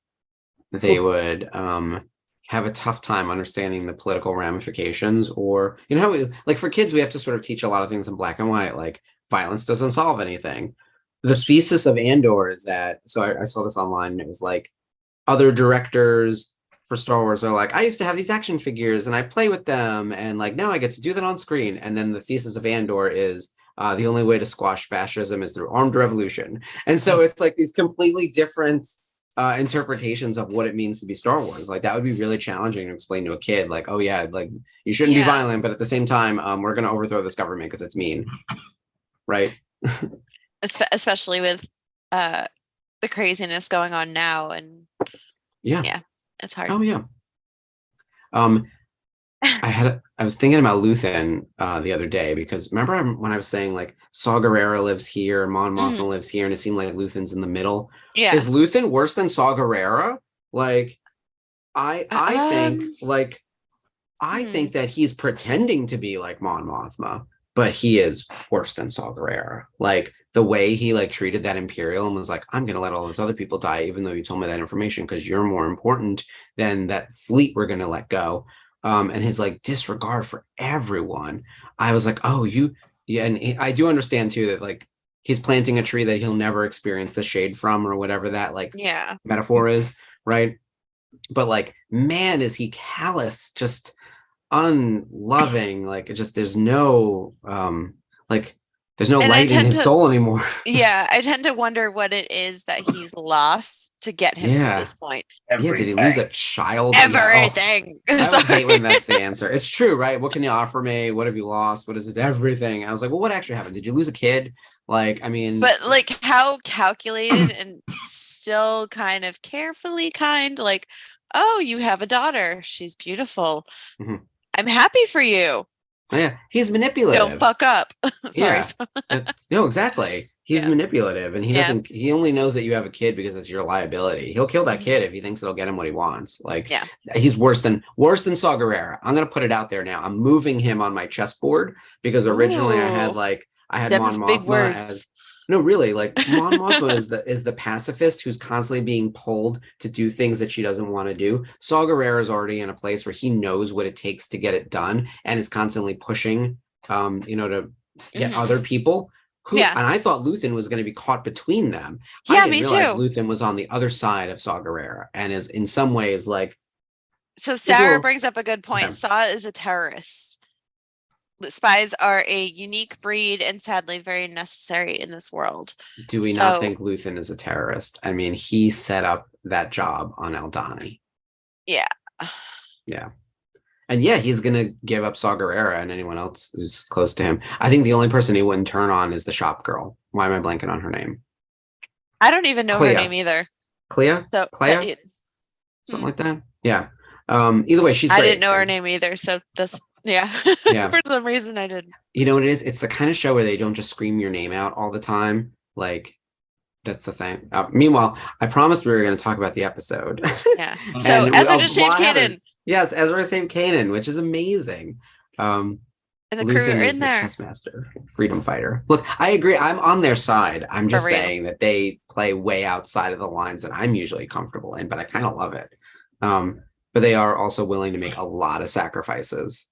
they would have a tough time understanding the political ramifications, or you know how like for kids we have to sort of teach a lot of things in black and white, like violence doesn't solve anything. The thesis of Andor is that, so I saw this online and it was like other directors for Star Wars are like, I used to have these action figures and I play with them and like now I get to do that on screen. And then the thesis of Andor is the only way to squash fascism is through armed revolution. And so it's like these completely different interpretations of what it means to be Star Wars. Like that would be really challenging to explain to a kid, like, oh yeah, like you shouldn't be violent, but at the same time, we're going to overthrow this government because it's mean. Right. Especially with the craziness going on now. And yeah, it's hard. Oh yeah. I was thinking about Luthen the other day because remember when I was saying like Saw Gerrera lives here, Mon Mothma Mhm. lives here, and it seemed like Luthen's in the middle. Yeah. Is Luthen worse than Saw Gerrera? Like I think Um, like I hmm. think that he's pretending to be like Mon Mothma, but he is worse than Saw Gerrera. Like the way he like treated that Imperial and was like, I'm gonna let all those other people die, even though you told me that information because you're more important than that fleet we're gonna let go. And his like disregard for everyone. I was like, oh, you, yeah, and I do understand too that like he's planting a tree that he'll never experience the shade from or whatever that like Yeah. metaphor is, right? But like, man, is he callous, just unloving, like it just like there's no And I light in tend his to, soul anymore. yeah, I tend to wonder what it is that he's lost to get him to Yeah. this point. Yeah, did he lose Everything. a child? Yeah. Oh, Everything. I always hate when Sorry. that's the answer. It's true, right? What can you offer me? What have you lost? What is this? Everything. I was like, well, what actually happened? Did you lose a kid? Like, I mean, But like how calculated and still kind of carefully kind, like, oh, you have a daughter. She's beautiful. mhm. I'm happy for you. Yeah, he's Don't manipulative. fuck up. Sorry. Yeah. No, exactly. He's Yeah. manipulative and Yeah. he only knows that you have a kid because it's your liability. He'll kill that Mhm. kid if he thinks it'll get him what he wants. Like Yeah. he's worse than Saw Gerrera. I'm gonna put it out there now. I'm moving him on my chessboard because originally Ooh, I had Mon them's big Mothma words. as no, really, like Mon Mothma is the pacifist who's constantly being pulled to do things that she doesn't want to do. Saw Gerrera is already in a place where he knows what it takes to get it done and is constantly pushing to get Mhm. other people who, Yeah. and I thought Luthen was going to be caught between them. I Yeah, didn't me realize too. Luthen was on the other side of Saw Gerrera and is in some ways like So he's a Sarah little brings up a good point. yeah. Saw is a terrorist. Spies are a unique breed and sadly very necessary in this world. Do we not So think Luthen is a terrorist? I mean, he set up that job on Eldani. yeah. Yeah. And yeah, he's gonna give up Saw Gerrera and anyone else who's close to him. I think the only person he wouldn't turn on is the shop girl. Why am I blanking on her name? I don't even know her Clea. name either. Clea? So Clea? Something like that. Yeah. Either way, she's I didn't great. know her And name either. So that's yeah. yeah, For some reason I didn't. you know what it is? It's the kind of show where they don't just scream your name out all the time. Like that's the thing. Meanwhile, I promised we were going to talk about the episode, Yeah. So and Ezra a just shaved lot happened. Kanan Yes, Ezra saved Kanan, which is amazing. and the crew are Luthen is in the there chess master, freedom fighter. Look, I agree. I'm on their side. I'm for just real. saying that they play way outside of the lines that I'm usually comfortable in, but I kind of love it. But they are also willing to make a lot of sacrifices.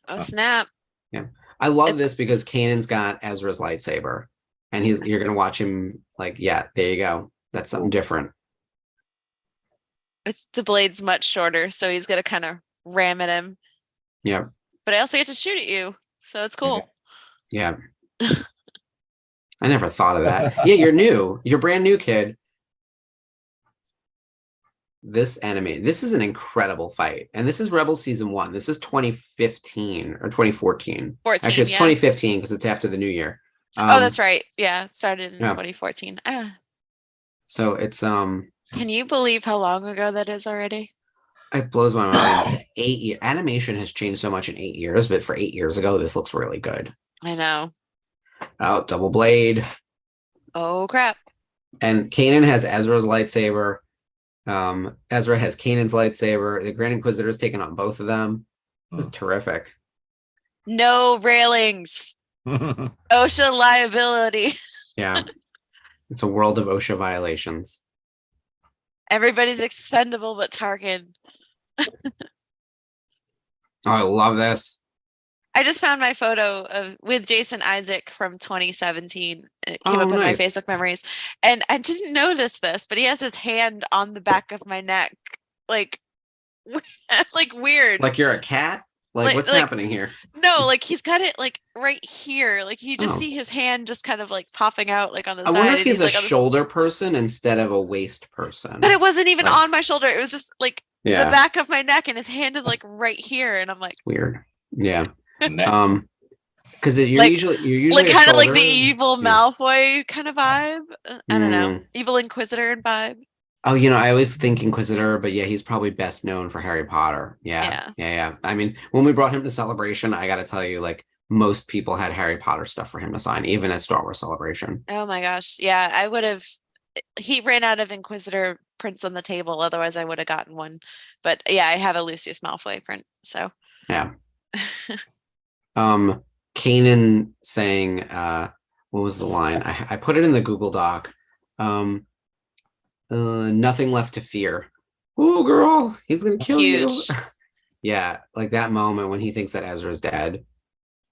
Oh snap. Yeah. I love It's this because Kanan's got Ezra's lightsaber and you're gonna watch him like, yeah, there you go. That's something different. it's the blade's much shorter, so he's gonna kind of ram at him. Yeah. But I also get to shoot at you, so it's cool. Yeah. I never thought of that. Yeah, you're new. You're brand new, kid. This anime, this is an incredible fight. And this is Rebels season 1. This is 2015 or 2014. 14, Actually, it's yeah. 2015 because it's after the new year. Oh, that's right. Yeah, it started in Yeah. 2014. Ah, So it's can you believe how long ago that is already? it blows my mind. It's 8 years. Animation has changed so much in 8 years, but for 8 years ago, this looks really good. I know. Oh, double blade. Oh crap. And Kanan has Ezra's lightsaber. Ezra has Kanan's lightsaber. The Grand Inquisitor's taken on both of them. This is terrific. No railings. OSHA liability. Yeah. It's a world of OSHA violations. Everybody's expendable but Tarkin. Oh, I love this. I just found my photo of with Jason Isaac from 2017. It came Oh, up in my nice. Facebook memories. And I didn't notice this, but he has his hand on the back of my neck. Like like weird. Like you're a cat? Like what's happening here? No, like he's got it like right here. Like you just Oh. see his hand just kind of like popping out like on the I side. wonder if and he's a like shoulder person instead of a waist person. But it wasn't even Like, on my shoulder. It was just like the yeah, back of my neck and his hand is like right here. And I'm like, weird. Yeah. Neck. Because you're Like- usually like a kind of like shoulder. the evil Yeah. Malfoy kind of vibe. I don't know. Mm. Evil Inquisitor vibe. Oh, I always think Inquisitor, but yeah, he's probably best known for Harry Potter. Yeah, Yeah. yeah, yeah. I mean, when we brought him to Celebration, I got to tell you, like most people had Harry Potter stuff for him to sign, even at Star Wars Celebration. Oh my gosh. Yeah, I would have. He ran out of Inquisitor prints on the table. Otherwise, I would have gotten one. But yeah, I have a Lucius Malfoy print. So Yeah. Kanan saying, what was the line? I put it in the Google Doc. Um, nothing left to fear. Oh, girl, he's gonna kill you. huge. Yeah, like that moment when he thinks that Ezra's dead.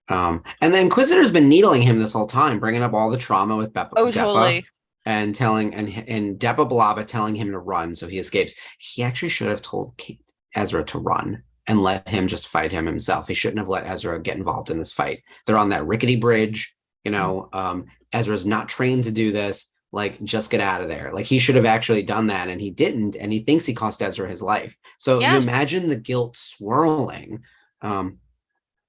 And the Inquisitor's been needling him this whole time, bringing up all the trauma with Oh, Depa totally. and telling and Depa Blaba telling him to run, so he escapes. He actually should have told Ezra to run and let him just fight him himself. He shouldn't have let Ezra get involved in this fight. They're on that rickety bridge. Ezra's not trained to do this. Like, just get out of there. Like, he should have actually done that, and he didn't. And he thinks he cost Ezra his life. So you Yeah. imagine the guilt swirling. Now,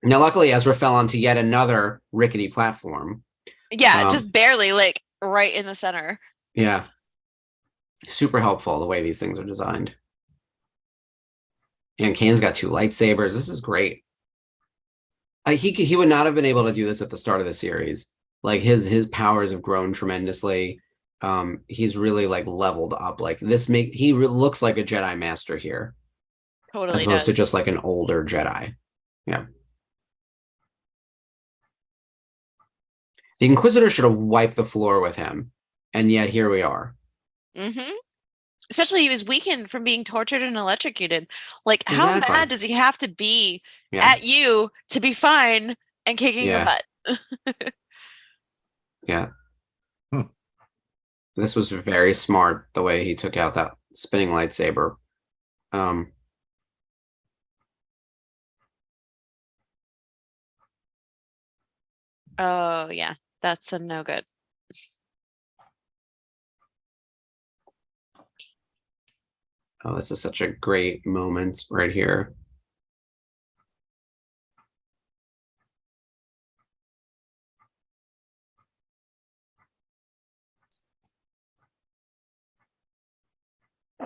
luckily, Ezra fell onto yet another rickety platform. Yeah, just barely, like right in the center. Yeah. Super helpful the way these things are designed. And Kane's got 2 lightsabers. This is great. He would not have been able to do this at the start of the series. Like his powers have grown tremendously. He's really like leveled up. Like he looks like a Jedi Master here, Totally as opposed to does. just like an older Jedi. Yeah. The Inquisitor should have wiped the floor with him, and yet here we are. Mm-hmm. Especially he was weakened from being tortured and electrocuted. Like, how mad does he have to be at you to be fine and kicking your butt? Yeah. This was very smart, the way he took out that spinning lightsaber. Oh, yeah. That's a no good. Oh, this is such a great moment right here.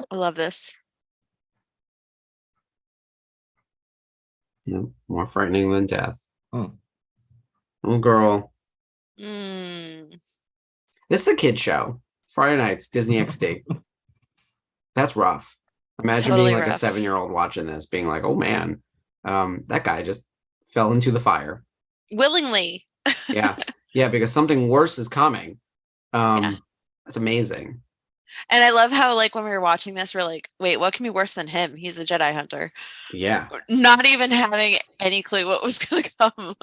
I love this. Yeah, more frightening than death. Oh, girl. This is a kid show. Friday nights, Disney XD. That's rough. Imagine Totally being like rough. a 7-year-old watching this, being like, oh man, that guy just fell into the fire. Willingly. Yeah. Yeah, because something worse is coming. Yeah. That's amazing. And I love how, like, when we were watching this, we're like, wait, what can be worse than him? He's a Jedi hunter. Yeah. Not even having any clue what was going to come.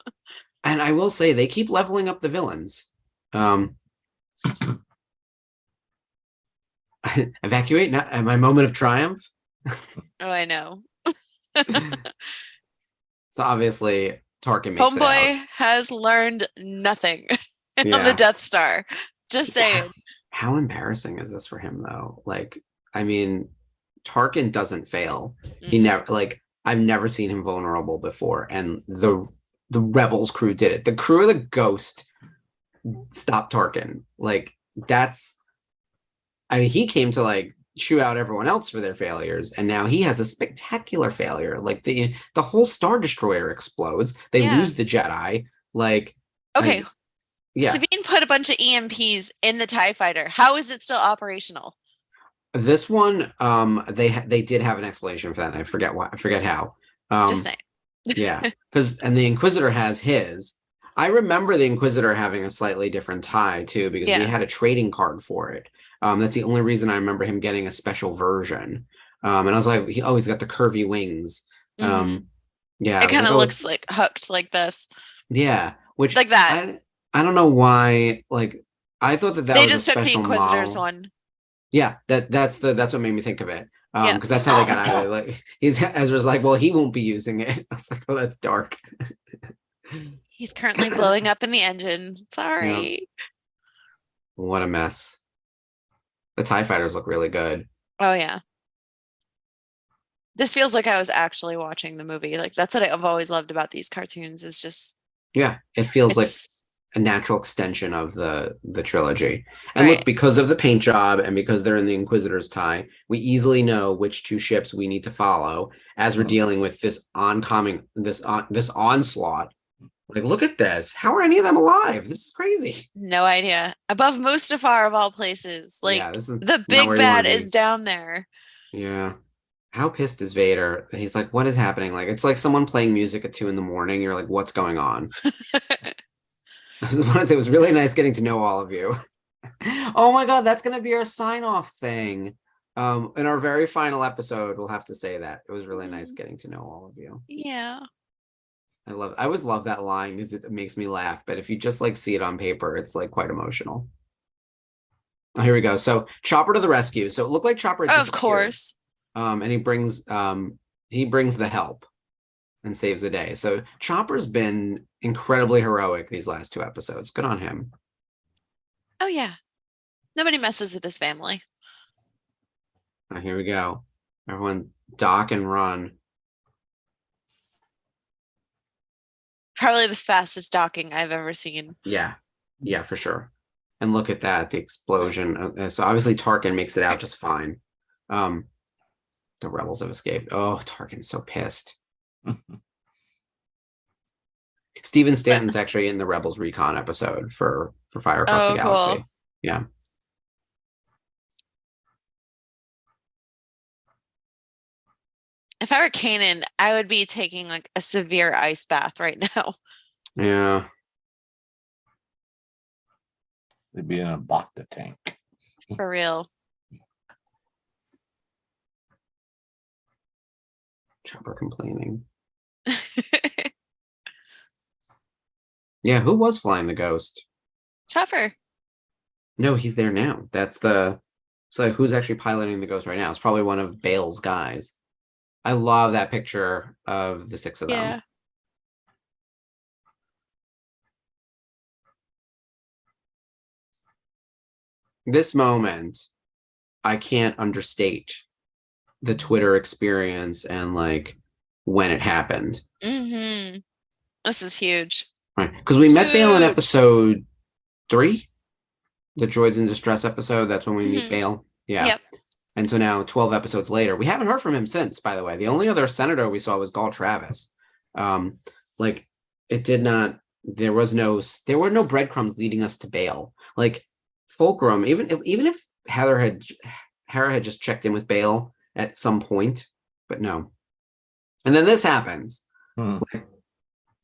And I will say, they keep leveling up the villains. Evacuate, not my moment of triumph. Oh, I know. So obviously, Tarkin makes it out. Homeboy has learned nothing on the Death Star. Just saying. How embarrassing is this for him, though? Like, I mean, Tarkin doesn't fail. He never, like, I've never seen him vulnerable before, and the Rebels crew did it. The crew of the Ghost stopped Tarkin. Like, that's, I mean, he came to like chew out everyone else for their failures, and now he has a spectacular failure. Like the whole Star Destroyer explodes. They lose the Jedi. Like, okay. Yeah. Sabine put a bunch of EMPs in the TIE fighter. How is it still operational? This one, they did have an explanation for that. And I forget how. Just saying. Yeah, and the Inquisitor has his. I remember the Inquisitor having a slightly different tie too, because we had a trading card for it. That's the only reason I remember him getting a special version. And I was like, he's got the curvy wings. Yeah, it kind of looks like hooked like this. Yeah, which like that. I don't know why. Like, I thought that they was just a took the special Inquisitor's model. one. Yeah, that's what made me think of it. Because that's how they got out of it. Like, Ezra's like, well, he won't be using it. I was like, oh, that's dark. He's currently blowing up in the engine. Sorry. Yeah. What a mess. The TIE fighters look really good. Oh yeah. This feels like I was actually watching the movie. Like, that's what I've always loved about these cartoons, is just it feels like a natural extension of the trilogy. And look, because of the paint job and because they're in the Inquisitor's tie, we easily know which two ships we need to follow as we're dealing with this this onslaught. Like, look at this. How are any of them alive? This is crazy. No idea. Above Mustafar of all places. Like, yeah, this is the big bad is down there. Yeah. How pissed is Vader? He's like, what is happening? Like, it's like someone playing music at 2 a.m. You're like, what's going on? I want to say it was really nice getting to know all of you. Oh my God, that's going to be our sign-off thing. In our very final episode, we'll have to say that. It was really nice getting to know all of you. Yeah. I always love that line because it makes me laugh. But if you just like see it on paper, it's like quite emotional. Oh, here we go. So Chopper to the rescue. So it looked like Chopper had of course. And he brings the help and saves the day. So Chopper's been incredibly heroic these last 2 episodes. Good on him. Oh yeah. Nobody messes with his family. Oh, here we go. Everyone dock and run. Probably the fastest docking I've ever seen. Yeah. Yeah, for sure. And look at that, the explosion. So obviously Tarkin makes it out just fine. The rebels have escaped. Oh, Tarkin's so pissed. Steven Stanton's actually in the Rebels Recon episode for Fire Across the Galaxy. Cool. Yeah. If I were Kanan, I would be taking like a severe ice bath right now. Yeah. They'd be in a Bacta tank. For real. Chopper complaining. Yeah, who was flying the Ghost? Chopper. No, he's there now. So who's actually piloting the Ghost right now? It's probably one of Bale's guys. I love that picture of the 6 of them. Yeah. This moment, I can't understate the Twitter experience and like when it happened. Mm-hmm. This is huge. Right. Because we met Bale in episode 3, the Droids in Distress episode. That's when we meet Bale. Yeah. Yep. And so now 12 episodes later, we haven't heard from him since, by the way. The only other senator we saw was Gall Travis. Like it did not, there were no breadcrumbs leading us to Bale. Like Fulcrum, even if Hera had just checked in with Bale at some point, but no. And then this happens. Like,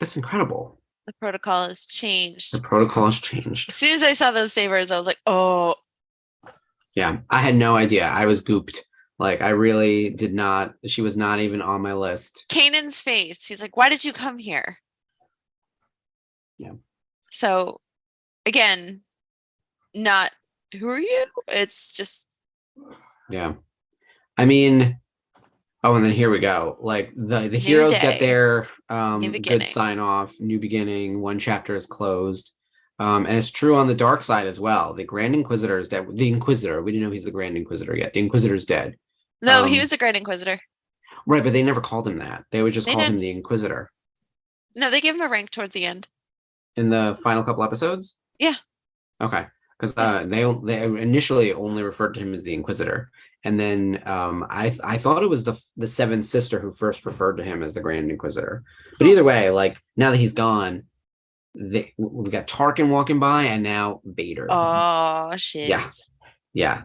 that's incredible. The protocol has changed. The protocol has changed. As soon as I saw those sabers, I was like, oh. Yeah, I had no idea. I was gooped. Like, I really did not. She was not even on my list. Kanan's face. He's like, why did you come here? Yeah. So, again, not who are you? It's just. Yeah. I mean, oh, and then here we go. Like, the heroes get their good sign off, new beginning, one chapter is closed. And it's true on the dark side as well. The Grand Inquisitor is dead. The Inquisitor, we didn't know he's the Grand Inquisitor yet. The Inquisitor's dead. No, he was the Grand Inquisitor. Right, but they never called him that. They would just call him the Inquisitor. No, they gave him a rank towards the end. In the final couple episodes? Yeah. Okay. Because they initially only referred to him as the Inquisitor. And then I thought it was the Seventh Sister who first referred to him as the Grand Inquisitor. But either way, like, now that he's gone, we got Tarkin walking by and now Vader. Oh shit. Yeah.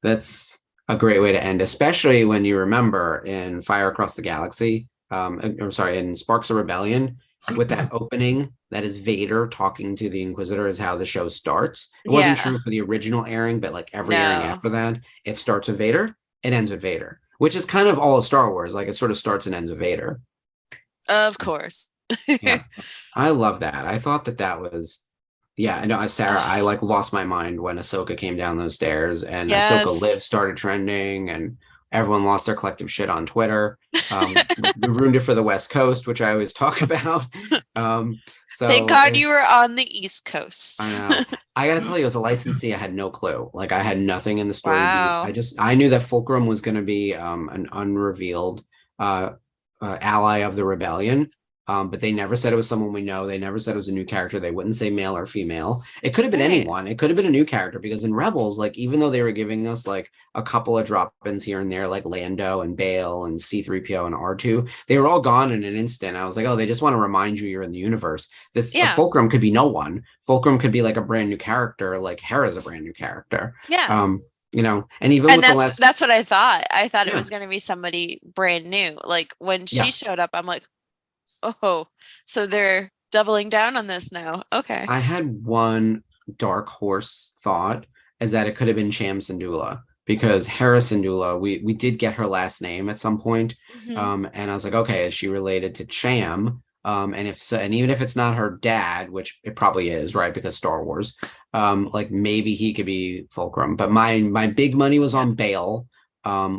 That's a great way to end, especially when you remember in Fire Across the Galaxy, in Sparks of Rebellion, with that opening that is Vader talking to the Inquisitor is how the show starts. It wasn't true for the original airing, but like every airing after that, it starts with Vader, it ends with Vader, which is kind of all of Star Wars. Like, it sort of starts and ends with Vader. Of course. Yeah, I love that. I thought that was, I know, Sarah, I like lost my mind when Ahsoka came down those stairs and Ahsoka Live started trending and everyone lost their collective shit on Twitter. We ruined it for the West Coast, which I always talk about. So thank God you were on the East Coast. I know. I gotta tell you, as a licensee, I had no clue. Like, I had nothing in the story. Wow. I knew that Fulcrum was going to be an unrevealed ally of the rebellion. But they never said it was someone we know. They never said it was a new character. They wouldn't say male or female. It could have been anyone. It could have been a new character, because in Rebels, like, even though they were giving us like a couple of drop-ins here and there, like Lando and Bale and C-3PO and R2, they were all gone in an instant. I was like, oh, they just want to remind you you're in the universe. This Fulcrum could be no one. Fulcrum could be like a brand new character, like Hera's a brand new character. You know, and even with that's what I thought. I thought it was going to be somebody brand new. Like when she showed up, I'm like, oh, so they're doubling down on this now. Okay. I had one dark horse thought, is that it could have been Cham Syndulla, because Hera Syndulla, we did get her last name at some point. And I was like, okay, is she related to Cham? And if so, and even if it's not her dad, which it probably is, right? Because Star Wars, like maybe he could be Fulcrum. But my big money was on Bale,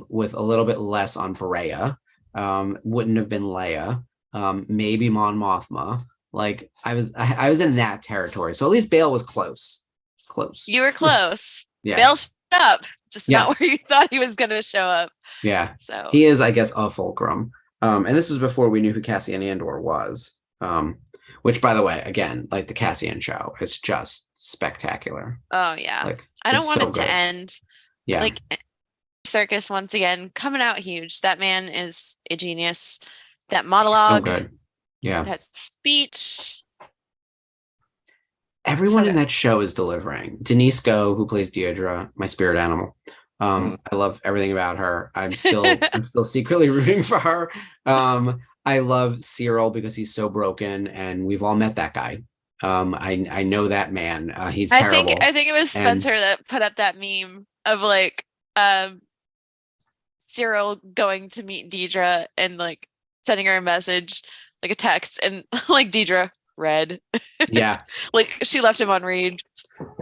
with a little bit less on Berea. Wouldn't have been Leia. Maybe Mon Mothma. Like I was in that territory. So at least Bale was close. You were close. Yeah. Bale showed up, just not where you thought he was going to show up. Yeah. So he is, I guess, a Fulcrum. And this was before we knew who Cassian Andor was. Which, by the way, again, like the Cassian show, it's just spectacular. Oh yeah. Like, I don't want it to end. Yeah. Like Circus once again coming out huge. That man is a genius. That monologue. So good. Yeah. That speech. Everyone in that show is delivering. Denise Go, who plays Deirdre, my spirit animal. I love everything about her. I'm still secretly rooting for her. I love Cyril because he's so broken, and we've all met that guy. I know that man. He's terrible. I think it was Spencer that put up that meme of like Cyril going to meet Deidre and like sending her a message, like a text, and like Deidre read. Yeah. Like she left him on read.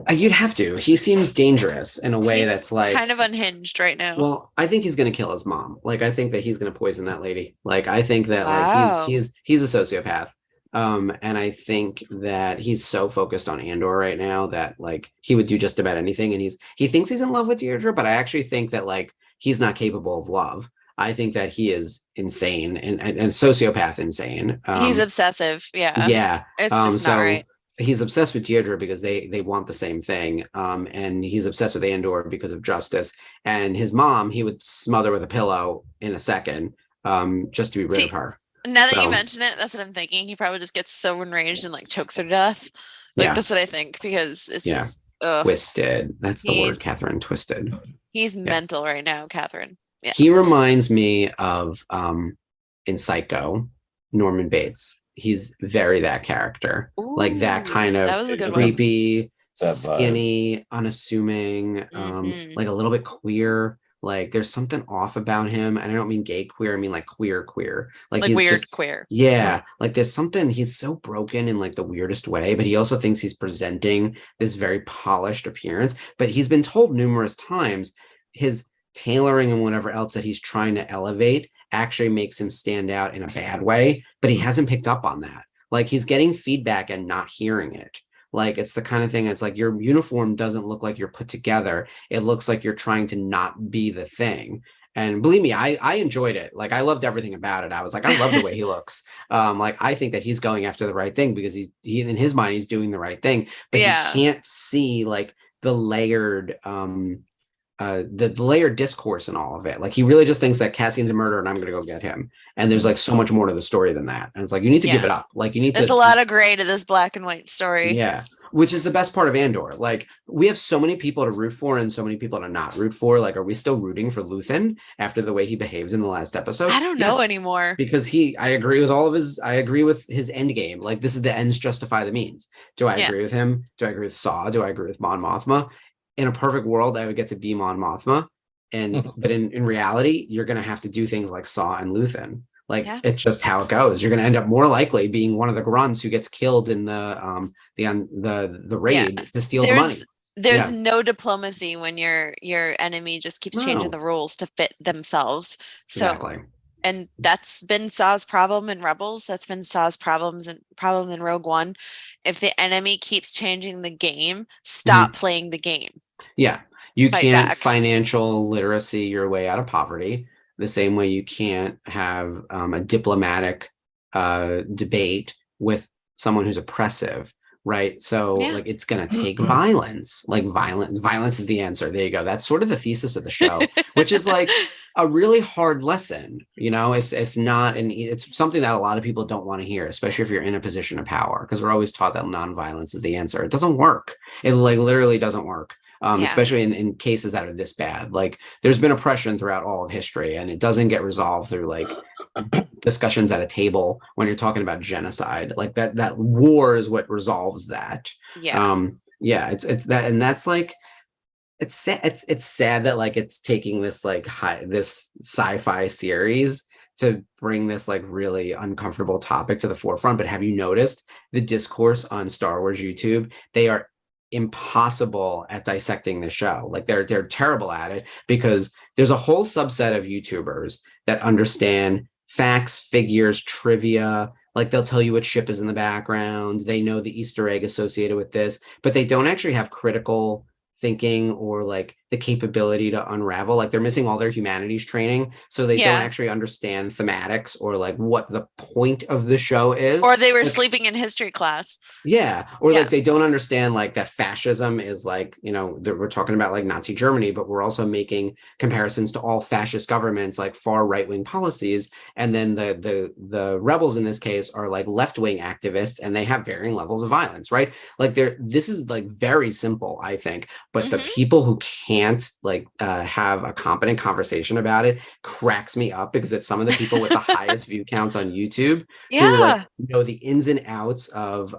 You'd have to. He seems dangerous in a way that's like kind of unhinged right now. Well, I think he's going to kill his mom. Like, I think that he's going to poison that lady. Like, I think that like he's a sociopath. And I think that he's so focused on Andor right now that like he would do just about anything. And he thinks he's in love with Deirdre, but I actually think that like he's not capable of love. I think that he is insane and sociopath insane. He's obsessive. Yeah. Yeah. It's just not right. He's obsessed with Deirdre because they want the same thing. And he's obsessed with Andor because of justice. And his mom, he would smother with a pillow in a second, just to be rid of her. Now that you mention it, that's what I'm thinking. He probably just gets so enraged and like chokes her to death. Like that's what I think, because it's just twisted. That's the word, Catherine. Twisted. He's mental right now, Catherine. Yeah. He reminds me of in Psycho, Norman Bates. He's very that character. Ooh, like that kind of creepy, skinny, unassuming, like a little bit queer. Like there's something off about him. And I don't mean gay queer, I mean like queer. Like he's weird just, queer. Yeah. Like there's something, he's so broken in like the weirdest way, but he also thinks he's presenting this very polished appearance. But he's been told numerous times his tailoring and whatever else that he's trying to elevate actually makes him stand out in a bad way, but he hasn't picked up on that. Like he's getting feedback and not hearing it. Like it's the kind of thing, it's like your uniform doesn't look like you're put together. It looks like you're trying to not be the thing. And believe me, I enjoyed it. Like I loved everything about it. I was like, I love the way he looks. Like I think that he's going after the right thing because he in his mind, he's doing the right thing, but he can't see like the layered the layered discourse and all of it. Like he really just thinks that Cassian's a murderer and I'm gonna go get him. And there's like so much more to the story than that. And it's like you need to give it up. Like you need there's a lot of gray to this black and white story. Yeah. Which is the best part of Andor. Like we have so many people to root for and so many people to not root for. Like, are we still rooting for Luthen after the way he behaved in the last episode? I don't know anymore. Because I agree with his end game. Like this is the ends justify the means. Do I agree with him? Do I agree with Saw? Do I agree with Mon Mothma? In a perfect world, I would get to be Mon Mothma. But in reality, you're going to have to do things like Saw and Luthen. Like it's just how it goes. You're going to end up more likely being one of the grunts who gets killed in the raid to steal the money. There's no diplomacy when your enemy just keeps changing the rules to fit themselves. So exactly. And that's been Saw's problem in Rebels. That's been Saw's problem in Rogue One. If the enemy keeps changing the game, stop playing the game. Yeah. You can't financial literacy your way out of poverty the same way you can't have a diplomatic debate with someone who's oppressive, right? So Yeah. like it's gonna take violence. Like violence is the answer. There you go. That's sort of the thesis of the show, which is like a really hard lesson. It's not it's something that a lot of people don't want to hear, especially if you're in a position of power, because we're always taught that nonviolence is the answer. It doesn't work. It like literally doesn't work. Yeah. Especially in cases that are this bad. Like there's been oppression throughout all of history, and it doesn't get resolved through like discussions at a table when you're talking about genocide. Like that war is what resolves that. Yeah. Yeah, it's that, and that's like it's sad. It's sad that like it's taking this like this sci-fi series to bring this like really uncomfortable topic to the forefront. But have you noticed the discourse on Star Wars YouTube? They are impossible at dissecting the show. Like they're terrible at it, because there's a whole subset of YouTubers that understand facts, figures, trivia. Like they'll tell you what ship is in the background. They know the Easter egg associated with this, but they don't actually have critical thinking or like the capability to unravel. Like they're missing all their humanities training, so they don't actually understand thematics or like what the point of the show is. Or they were sleeping in history class. Yeah, or like they don't understand like that fascism is like, we're talking about like Nazi Germany, but we're also making comparisons to all fascist governments, like far right-wing policies. And then the rebels in this case are like left-wing activists, and they have varying levels of violence, right? Like this is like very simple, I think. But the people who can't like have a competent conversation about it cracks me up, because it's some of the people with the highest view counts on YouTube who like know the ins and outs of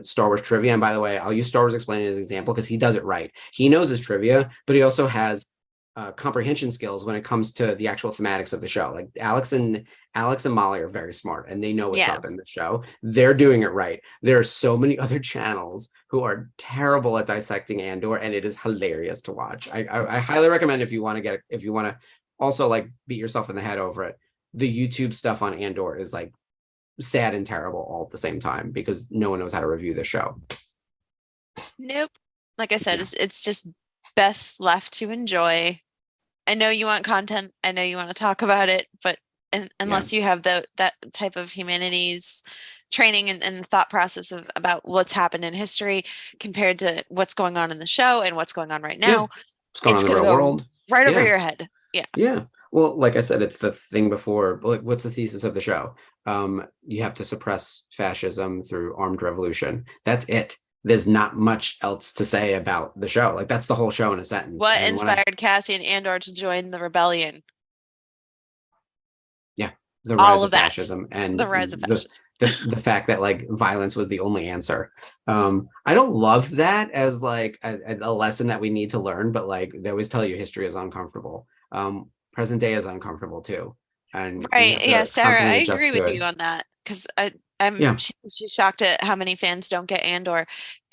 Star Wars trivia. And by the way, I'll use Star Wars Explained as an example because he does it right. He knows his trivia, but he also has comprehension skills when it comes to the actual thematics of the show. Like Alex and Molly are very smart, and they know what's up in the show. They're doing it right. There are so many other channels who are terrible at dissecting Andor, and it is hilarious to watch. I highly recommend, if you want to also like beat yourself in the head over it, the YouTube stuff on Andor is like sad and terrible all at the same time, because no one knows how to review the show. Nope. Like I said, it's just best left to enjoy. I know you want content. I know you want to talk about it, but unless you have that type of humanities training and thought process about what's happened in history compared to what's going on in the show and what's going on right now, what's going on in the real world, right over your head. Yeah. Well, like I said, it's the thing before. Like, what's the thesis of the show? You have to suppress fascism through armed revolution. That's it. There's not much else to say about the show. Like, that's the whole show in a sentence. What inspired Cassian Andor to join the rebellion? Yeah, the rise of fascism and the rise of fascism. The fact that like violence was the only answer. I don't love that as like a lesson that we need to learn, but like they always tell you history is uncomfortable. Present day is uncomfortable too. And right, yeah, Sarah, I agree with you on that, because she's shocked at how many fans don't get Andor.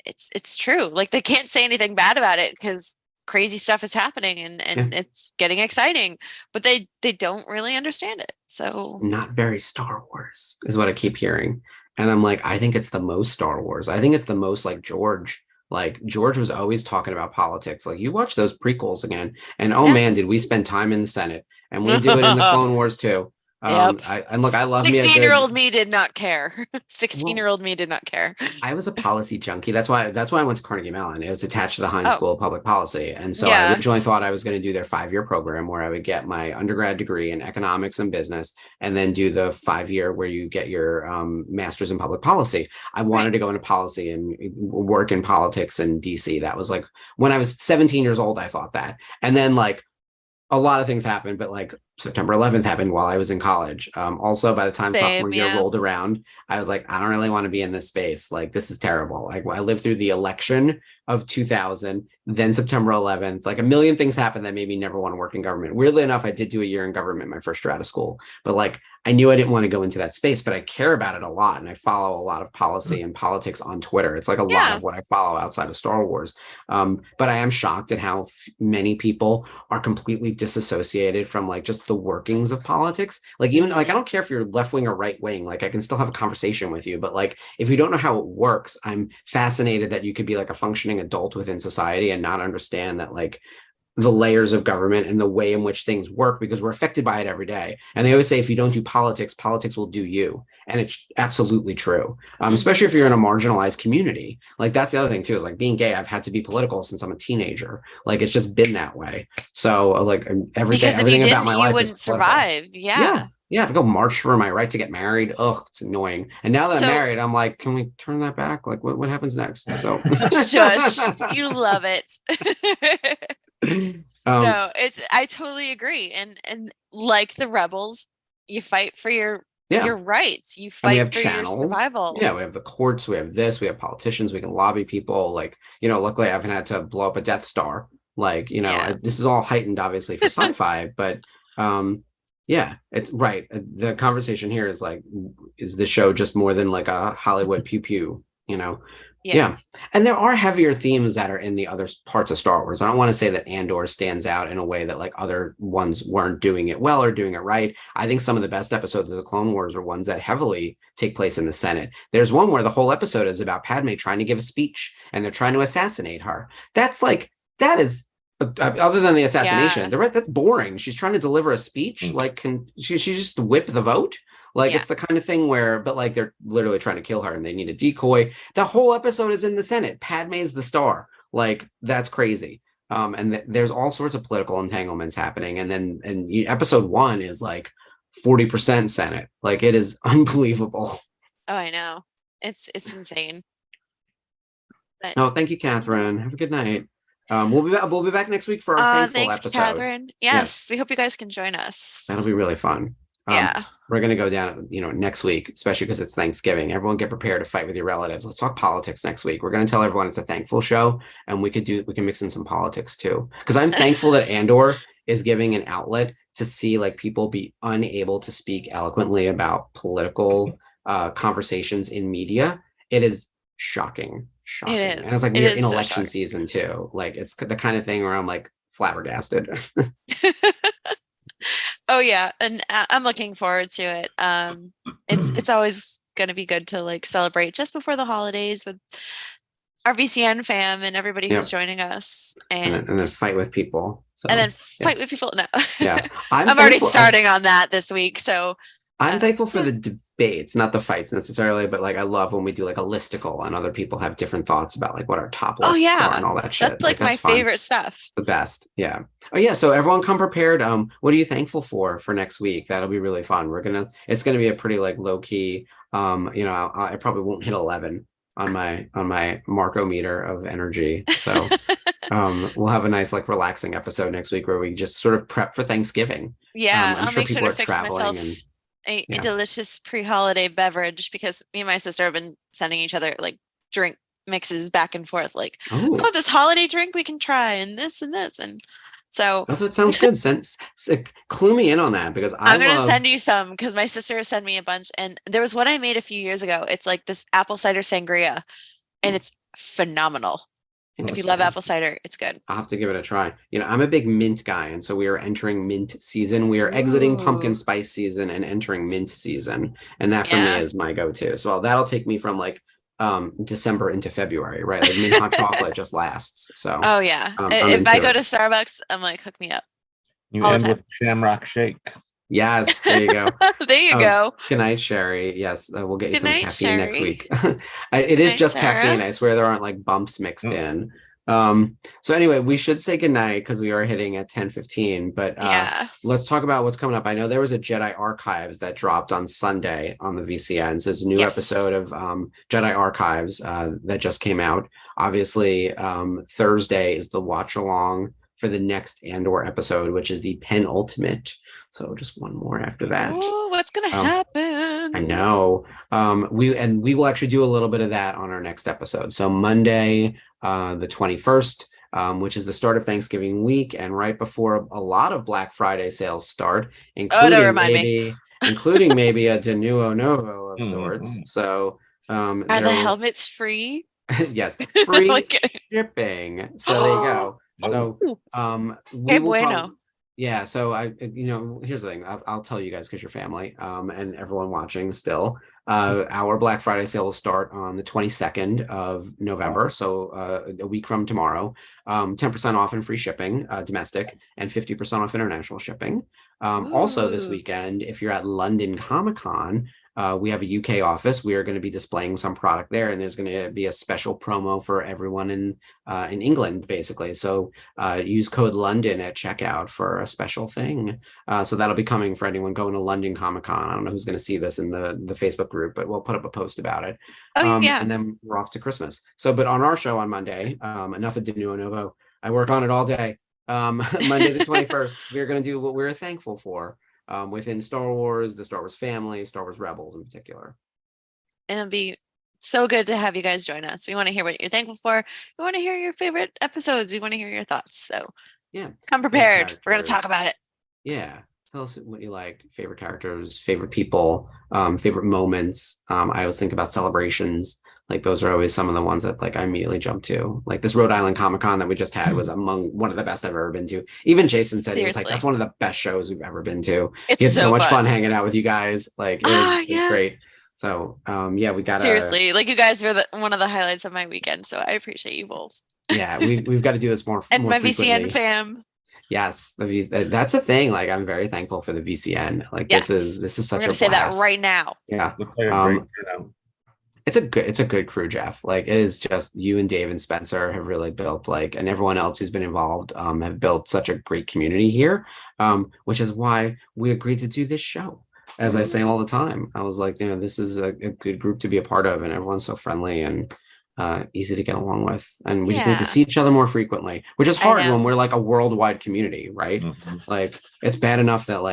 It's true. Like they can't say anything bad about it because crazy stuff is happening and it's getting exciting, but they don't really understand it. So not very Star Wars is what I keep hearing. And I'm like, I think it's the most Star Wars. I think it's the most like George. Like George was always talking about politics. Like you watch those prequels again, and man, did we spend time in the Senate, and we do it in the Clone Wars too. Yep. I love 16-year-old me did not care. 16-year-old me did not care. I was a policy junkie. That's why I went to Carnegie Mellon. It was attached to the Heinz School of Public Policy. And so I originally thought I was going to do their 5-year program where I would get my undergrad degree in economics and business, and then do the 5-year where you get your master's in public policy. I wanted to go into policy and work in politics in DC. That was like when I was 17 years old, I thought that. And then like a lot of things happened, but like September 11th happened while I was in college. Also, by the time sophomore year rolled around, I was like, I don't really want to be in this space. Like, this is terrible. Like, I lived through the election of 2000, then September 11th. Like, a million things happened that made me never want to work in government. Weirdly enough, I did do a year in government my first year out of school. But like, I knew I didn't want to go into that space, but I care about it a lot. And I follow a lot of policy and politics on Twitter. It's like a lot of what I follow outside of Star Wars. But I am shocked at how many people are completely disassociated from like just the workings of politics. Like even like, I don't care if you're left wing or right wing, like I can still have a conversation with you. But like, if you don't know how it works, I'm fascinated that you could be like a functioning adult within society and not understand that like the layers of government and the way in which things work, because we're affected by it every day. And they always say, if you don't do politics, politics will do you. And it's absolutely true. Especially if you're in a marginalized community. Like, that's the other thing too, is like, being gay, I've had to be political since I'm a teenager. Like, it's just been that way. So like everything about my life you wouldn't is political. Survive. Yeah. Yeah, I have to go march for my right to get married. Ugh, it's annoying. And now that I'm married, I'm like, can we turn that back? Like, what happens next? So shush, you love it. No, I totally agree. And like the rebels, you fight for your rights. You fight for channels. Your survival. Yeah, we have the courts, we have this, we have politicians, we can lobby people. Like, luckily I haven't had to blow up a Death Star. Like, this is all heightened obviously for sci-fi, but yeah, it's right. The conversation here is like, is the show just more than like a Hollywood pew pew, Yeah. And there are heavier themes that are in the other parts of Star Wars. I don't want to say that Andor stands out in a way that like other ones weren't doing it well or doing it right. I think some of the best episodes of the Clone Wars are ones that heavily take place in the Senate. There's one where the whole episode is about Padme trying to give a speech and they're trying to assassinate her. That is, other than the assassination, that's boring. She's trying to deliver a speech. Like, can she just whip the vote? Like, it's the kind of thing where, but like, they're literally trying to kill her and they need a decoy. The whole episode is in the Senate. Padme's the star. Like, that's crazy. And there's all sorts of political entanglements happening. And episode 1 is like 40% Senate. Like, it is unbelievable. Oh, I know. It's insane. But... Oh, thank you, Catherine. Have a good night. We'll be back next week for our thankful thanks, episode. Catherine. Yes, we hope you guys can join us. That'll be really fun. We're gonna go down, next week, especially because it's Thanksgiving. Everyone get prepared to fight with your relatives. Let's talk politics next week. We're gonna tell everyone it's a thankful show, and we can mix in some politics too. Because I'm thankful that Andor is giving an outlet to see like people be unable to speak eloquently about political conversations in media. It is shocking. It is. And it's like we're in election season too. Like, it's the kind of thing where I'm like flabbergasted. Oh yeah, and I'm looking forward to it. It's always going to be good to like celebrate just before the holidays with our VCN fam and everybody who's joining us, and then fight with people. So, and then fight with people. No, yeah, I'm already starting on that this week. So I'm thankful for the debates, not the fights necessarily, but like I love when we do like a listicle and other people have different thoughts about like what our top lists are and all that shit. That's like my favorite stuff. The best. Yeah. Oh yeah. So everyone come prepared. What are you thankful for next week? That'll be really fun. It's gonna be a pretty like low key. I probably won't hit 11 on my Marco-meter of energy. So we'll have a nice like relaxing episode next week where we just sort of prep for Thanksgiving. Yeah, I'm sure people are traveling and a delicious pre-holiday beverage, because me and my sister have been sending each other like drink mixes back and forth, like, oh, this holiday drink we can try, and this, and so that sounds good. Clue me in on that, because I'm gonna send you some, because my sister sent me a bunch, and there was one I made a few years ago. It's like this apple cider sangria, and it's phenomenal. If you love apple cider, it's good. I'll have to give it a try. I'm a big mint guy, and so we are entering mint season. We are exiting pumpkin spice season and entering mint season, and that for me is my go-to. So that'll take me from like December into February, right? Like mint hot chocolate just lasts. So oh yeah, if I go to Starbucks, I'm like, hook me up. You end with Shamrock Shake. Yes, there you go. There you go. Good night, Sherry. Yes, we'll get you some caffeine Sherry. next week. It is just Sarah. Caffeine. I swear there aren't like bumps mixed in. So anyway, we should say goodnight because we are hitting at 10:15. But let's talk about what's coming up. I know there was a Jedi Archives that dropped on Sunday on the VCN. So it's a new episode of Jedi Archives that just came out. Obviously, Thursday is the watch along for the next Andor episode, which is the penultimate. So just one more after that. Oh, what's gonna happen? I know. We will actually do a little bit of that on our next episode. So Monday, the 21st, which is the start of Thanksgiving week, and right before a lot of Black Friday sales start, including maybe a de nuevo novo of sorts. So are the helmets free? Yes, free shipping. So there you go. So we will Yeah, so here's the thing. I'll tell you guys because you're family, and everyone watching still. Our Black Friday sale will start on the 22nd of November, so a week from tomorrow. 10% off and free shipping, domestic, and 50% off international shipping. Also this Ooh. weekend, if you're at London Comic Con, we have a UK office. We are going to be displaying some product there, and there's going to be a special promo for everyone in England, basically. So use code London at checkout for a special thing. So that'll be coming for anyone going to London Comic Con. I don't know who's going to see this in the Facebook group, but we'll put up a post about it. Oh yeah. And then we're off to Christmas. So, but on our show on Monday, enough of De Nuevo Novo. I work on it all day. Monday the 21st, we're going to do what we're thankful for within Star Wars, the Star Wars family, Star Wars Rebels in particular. And it'll be so good to have you guys join us. We want to hear what you're thankful for. We want to hear your favorite episodes. We want to hear your thoughts. So yeah, come prepared. We're going to talk about it. Yeah. Tell us what you like, favorite characters, favorite people, favorite moments. I always think about celebrations. Like those are always some of the ones that like I immediately jump to. Like this Rhode Island Comic Con that we just had was among one of the best I've ever been to. Even Jason said he was like, that's one of the best shows we've ever been to. It's he had so much fun hanging out with you guys. Like it was great. So yeah, we got seriously, like you guys were one of the highlights of my weekend. So I appreciate you both. Yeah, we've got to do this more and more my frequently. VCN fam. Yes, that's the thing. Like I'm very thankful for the VCN. Like this is such We're gonna say that right now. Yeah. It's a good crew, Jeff. Like it is just you and Dave and Spencer have really built and everyone else who's been involved have built such a great community here. Which is why we agreed to do this show. As I say all the time, I was like, this is a good group to be a part of, and everyone's so friendly and easy to get along with, and we just need to see each other more frequently, which is hard when we're like a worldwide community, right? Like it's bad enough that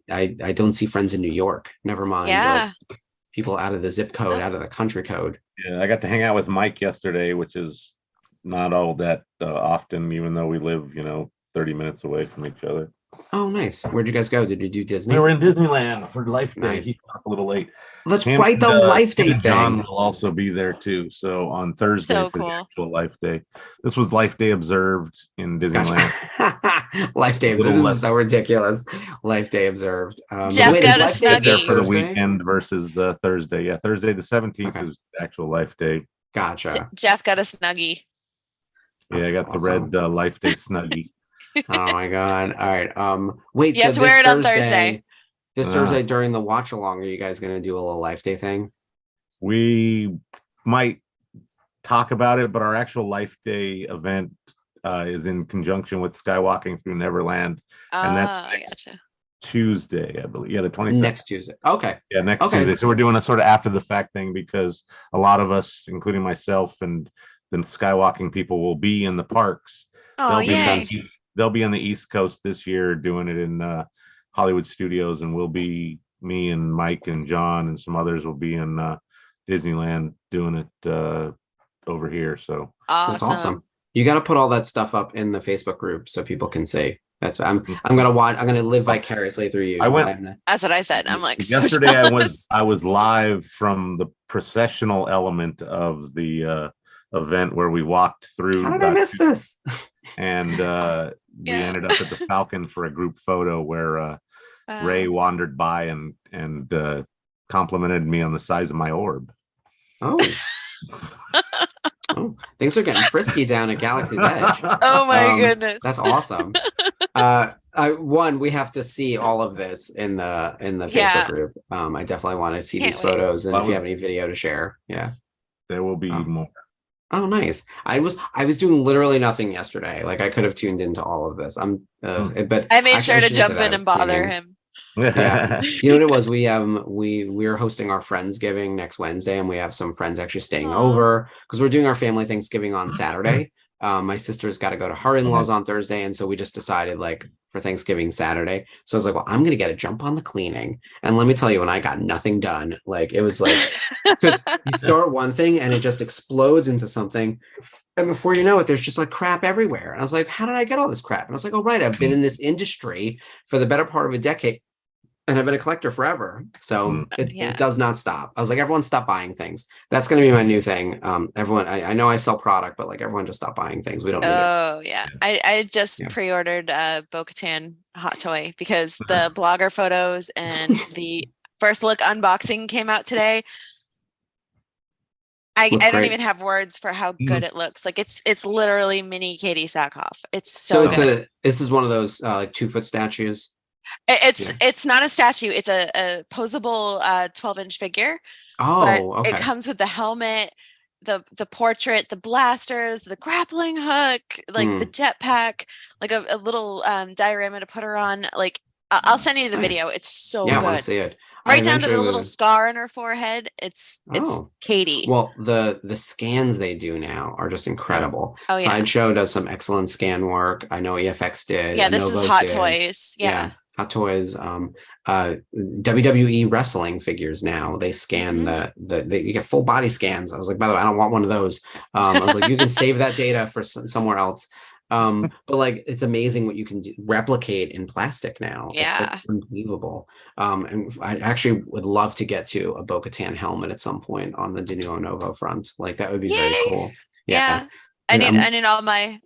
I don't see friends in New York, never mind people out of the zip code, out of the country code. Yeah, I got to hang out with Mike yesterday, which is not all that often, even though we live 30 minutes away from each other. Oh, nice. Where'd you guys go? Did you do Disney? We were in Disneyland for Life Day. Nice. He's a little late. Let's write the Life Day thing. John will also be there too. So on Thursday for the actual Life Day. This was Life Day observed in Disneyland. Life Day observed. This is so ridiculous. Life Day observed. Jeff got a snuggie for the weekend versus Thursday. Yeah, Thursday the 17th is actual Life Day. Gotcha. Jeff got a snuggie. Yeah, I got the red Life Day snuggie. Oh my god! All right. Wait. You have to wear it on Thursday. This Thursday during the watch along, are you guys going to do a little Life Day thing? We might talk about it, but our actual Life Day event is in conjunction with Skywalking Through Neverland, and that's Tuesday, I believe. Yeah, the 26th. Next Tuesday. Okay. Yeah, next Tuesday. So we're doing a sort of after the fact thing because a lot of us, including myself and the Skywalking people, will be in the parks. Oh, They'll be on the East Coast this year doing it in Hollywood Studios, and we'll be, me and Mike and John and some others will be in Disneyland doing it over here. So that's awesome. You got to put all that stuff up in the Facebook group so people can see. That's I'm gonna watch. I'm gonna live vicariously through you. That's what I said. I'm like yesterday. I was live from the processional element of the event where we walked through. How did I miss this? And we ended up at the Falcon for a group photo where Ray wandered by and complimented me on the size of my orb. Oh. Oh, things are getting frisky down at Galaxy's Edge. Oh my goodness. That's awesome. We have to see all of this in the Facebook group. I definitely want to see these photos, and if you have any video to share, there will be more. Oh, nice. I was doing literally nothing yesterday. Like I could have tuned into all of this. But I made sure to jump in and bother him. Yeah. You know what it was? We're hosting our Friendsgiving next Wednesday, and we have some friends actually staying over because we're doing our family Thanksgiving on Saturday. My sister's got to go to her in-laws on Thursday, and so we just decided for Thanksgiving Saturday. So I was like, well, I'm gonna get a jump on the cleaning. And let me tell you, when I got nothing done, it was because you start one thing and it just explodes into something. And before you know it, there's just crap everywhere. And I was like, how did I get all this crap? And I was like, oh, right, I've been in this industry for the better part of a decade. and I've been a collector forever. So Yeah. it does not stop. I was like, everyone stop buying things. That's going to be my new thing. Everyone, I know I sell product, but like everyone just stop buying things. We don't need it. Oh yeah. I just pre-ordered a Bo-Katan hot toy because the blogger photos and the first look unboxing came out today. I don't even have words for how good it looks. Like it's literally mini Katie Sackhoff. It's so good. This is one of those like 2-foot statues. It's not a statue. It's a posable 12-inch figure. Oh, okay. It comes with the helmet, the portrait, the blasters, the grappling hook, like the jetpack, like a little diorama to put her on. Like I'll send you the video. It's so good. I want to see it. Right down to the little scar in her forehead. It's Katie. Well, the scans they do now are just incredible. Oh, yeah. Sideshow does some excellent scan work. I know EFX did. Yeah, this is Hot Toys. Yeah. Hot Toys. WWE wrestling figures now. They scan you get full body scans. I was like, by the way, I don't want one of those. I was like, you can save that data for somewhere else. But like it's amazing what you can replicate in plastic now. It's like unbelievable. And I actually would love to get to a Bo-Katan helmet at some point on the De Nuevo Novo front. Like that would be very cool. Yeah. I need all my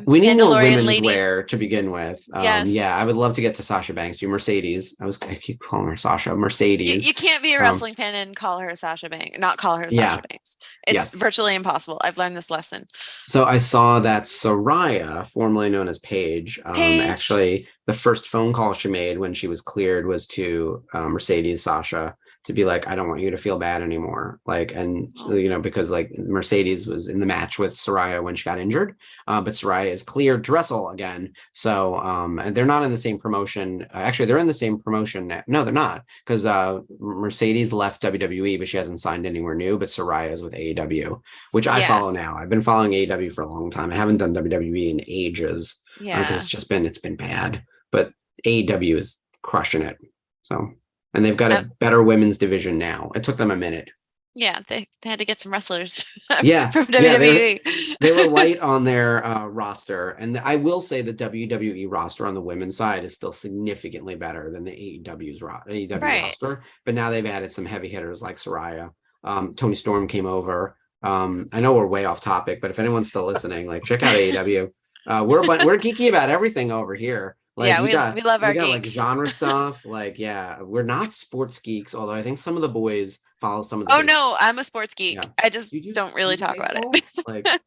we need more women's ladies. wear to begin with. I would love to get to Sasha Banks, do Mercedes. I keep calling her Sasha Mercedes. You can't be a wrestling fan and call her Sasha Banks, not call her Sasha Banks. It's virtually impossible. I've learned this lesson. So I saw that Soraya, formerly known as Paige, actually the first phone call she made when she was cleared was to Mercedes Sasha to be like, I don't want you to feel bad anymore. Like, and because like Mercedes was in the match with Soraya when she got injured, but Soraya is cleared to wrestle again. So, and they're not in the same promotion. Actually, they're in the same promotion now. No, they're not, because Mercedes left WWE, but she hasn't signed anywhere new. But Soraya is with AEW, which I follow now. I've been following AEW for a long time. I haven't done WWE in ages because it's been bad. But AEW is crushing it. So. And they've got a better women's division now. It took them a minute. Yeah, they had to get some wrestlers from WWE. They were light on their roster. And I will say the WWE roster on the women's side is still significantly better than the AEW roster. But now they've added some heavy hitters like Soraya. Tony Storm came over. I know we're way off topic, but if anyone's still listening, like check out AEW. We're geeky about everything over here. Like, we love our geeks. Like genre stuff. Like, we're not sports geeks, although I think some of the boys follow some of the. Oh no, I'm a sports geek. Yeah. I just don't really talk baseball? About it. Like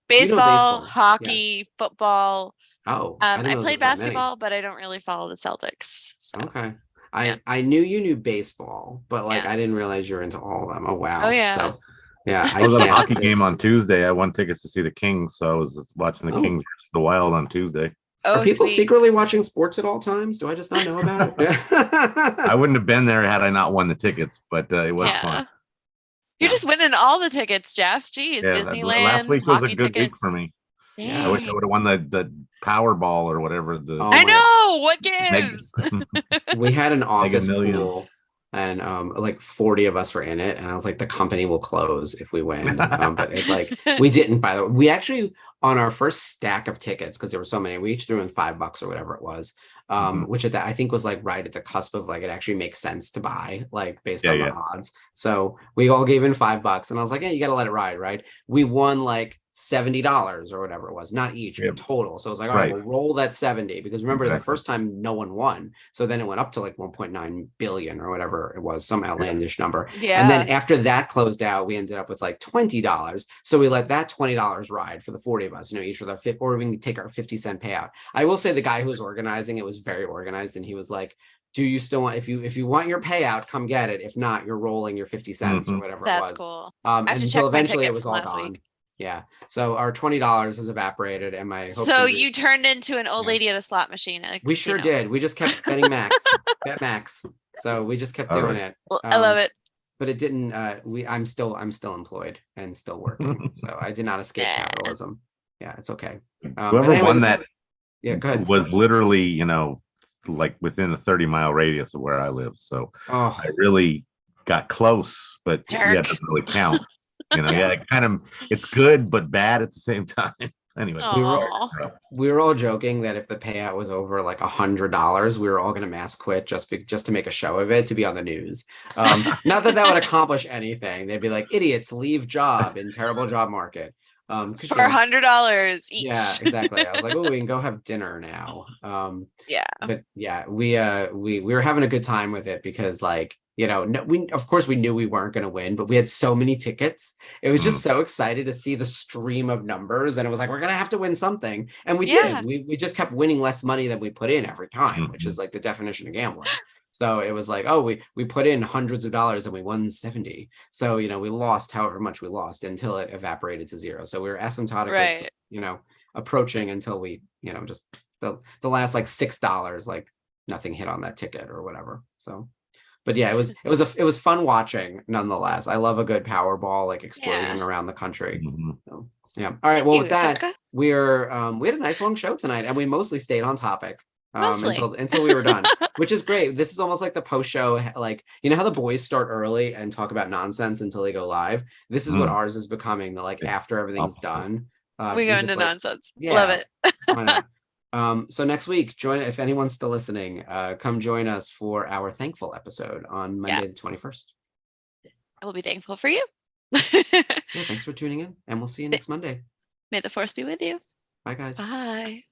baseball, hockey, football. Oh, I played basketball, but I don't really follow the Celtics. So. Okay. I knew you knew baseball, but like I didn't realize you were into all of them. Oh wow. Oh yeah. So yeah, I was at a hockey game on Tuesday. I won tickets to see the Kings, so I was watching the Kings versus the Wild on Tuesday. Are people secretly watching sports at all times? Do I just not know about it? I wouldn't have been there had I not won the tickets, but it was fun. You're just winning all the tickets, Jeff. Jeez, Disneyland. Last week was a good week tickets. For me. Dang. Yeah, I wish I would have won the Powerball or whatever. I know. What gives? We had an office pool. And like 40 of us were in it, and I was like, the company will close if we win. But we didn't. By the way, we actually on our first stack of tickets, because there were so many, we each threw in $5 or whatever it was, which at that I think was like right at the cusp of like it actually makes sense to buy, like based on the odds. So we all gave in $5, and I was like, hey, you got to let it ride, right? We won like $70 or whatever it was, not each, but total. So I was like, all right, we'll roll that 70, because remember the first time no one won. So then it went up to like 1.9 billion or whatever it was, some outlandish number. Yeah. And then after that closed out, we ended up with like $20. So we let that $20 ride for the 40 of us, each with our or we can take our 50-cent payout. I will say the guy who was organizing it was very organized, and he was like, do you still want, if you want your payout, come get it. If not, you're rolling your 50 cents or whatever it was. That's cool. And until eventually it was all gone. Yeah. So our $20 has evaporated, and my hope. So you turned into an old lady at a slot machine. We sure did. We just kept betting max, bet max. So we just kept doing it. Well, I love it. But it didn't. I'm still employed and still working. So I did not escape capitalism. Yeah, it's okay. Whoever won that, go ahead. Was literally, like within a 30-mile radius of where I live. So I really got close, but it doesn't really count. It kind of, it's good but bad at the same time. Anyway, we were all joking that if the payout was over like $100, we were all going to mass quit just to make a show of it, to be on the news. Not that would accomplish anything. They'd be like, idiots, leave job in terrible job market. For $100 each. Yeah, exactly. I was like, oh, we can go have dinner now. Yeah. But yeah, we were having a good time with it because, like, you know, we of course we knew we weren't going to win, but we had so many tickets. It was just so excited to see the stream of numbers, and it was like, we're gonna have to win something, and we did. We just kept winning less money than we put in every time, which is like the definition of gambling. So it was like, oh, we put in hundreds of dollars and we won 70. So, you know, we lost however much we lost until it evaporated to zero. So we were asymptotically, you know, approaching until we, you know, just the last like $6, like nothing hit on that ticket or whatever. So, but yeah, it was fun watching nonetheless. I love a good Powerball like explosion around the country. So, yeah. All right. Well, with that, we had a nice long show tonight, and we mostly stayed on topic. Until we were done, which is great. This is almost like the post show, like, you know how the boys start early and talk about nonsense until they go live. This is what ours is becoming. The like after everything's done, we go into nonsense. Yeah, love it. Why not? So next week, if anyone's still listening, come join us for our thankful episode on Monday the 21st. I will be thankful for you. Yeah, thanks for tuning in, and we'll see you next Monday. May the force be with you. Bye, guys. Bye.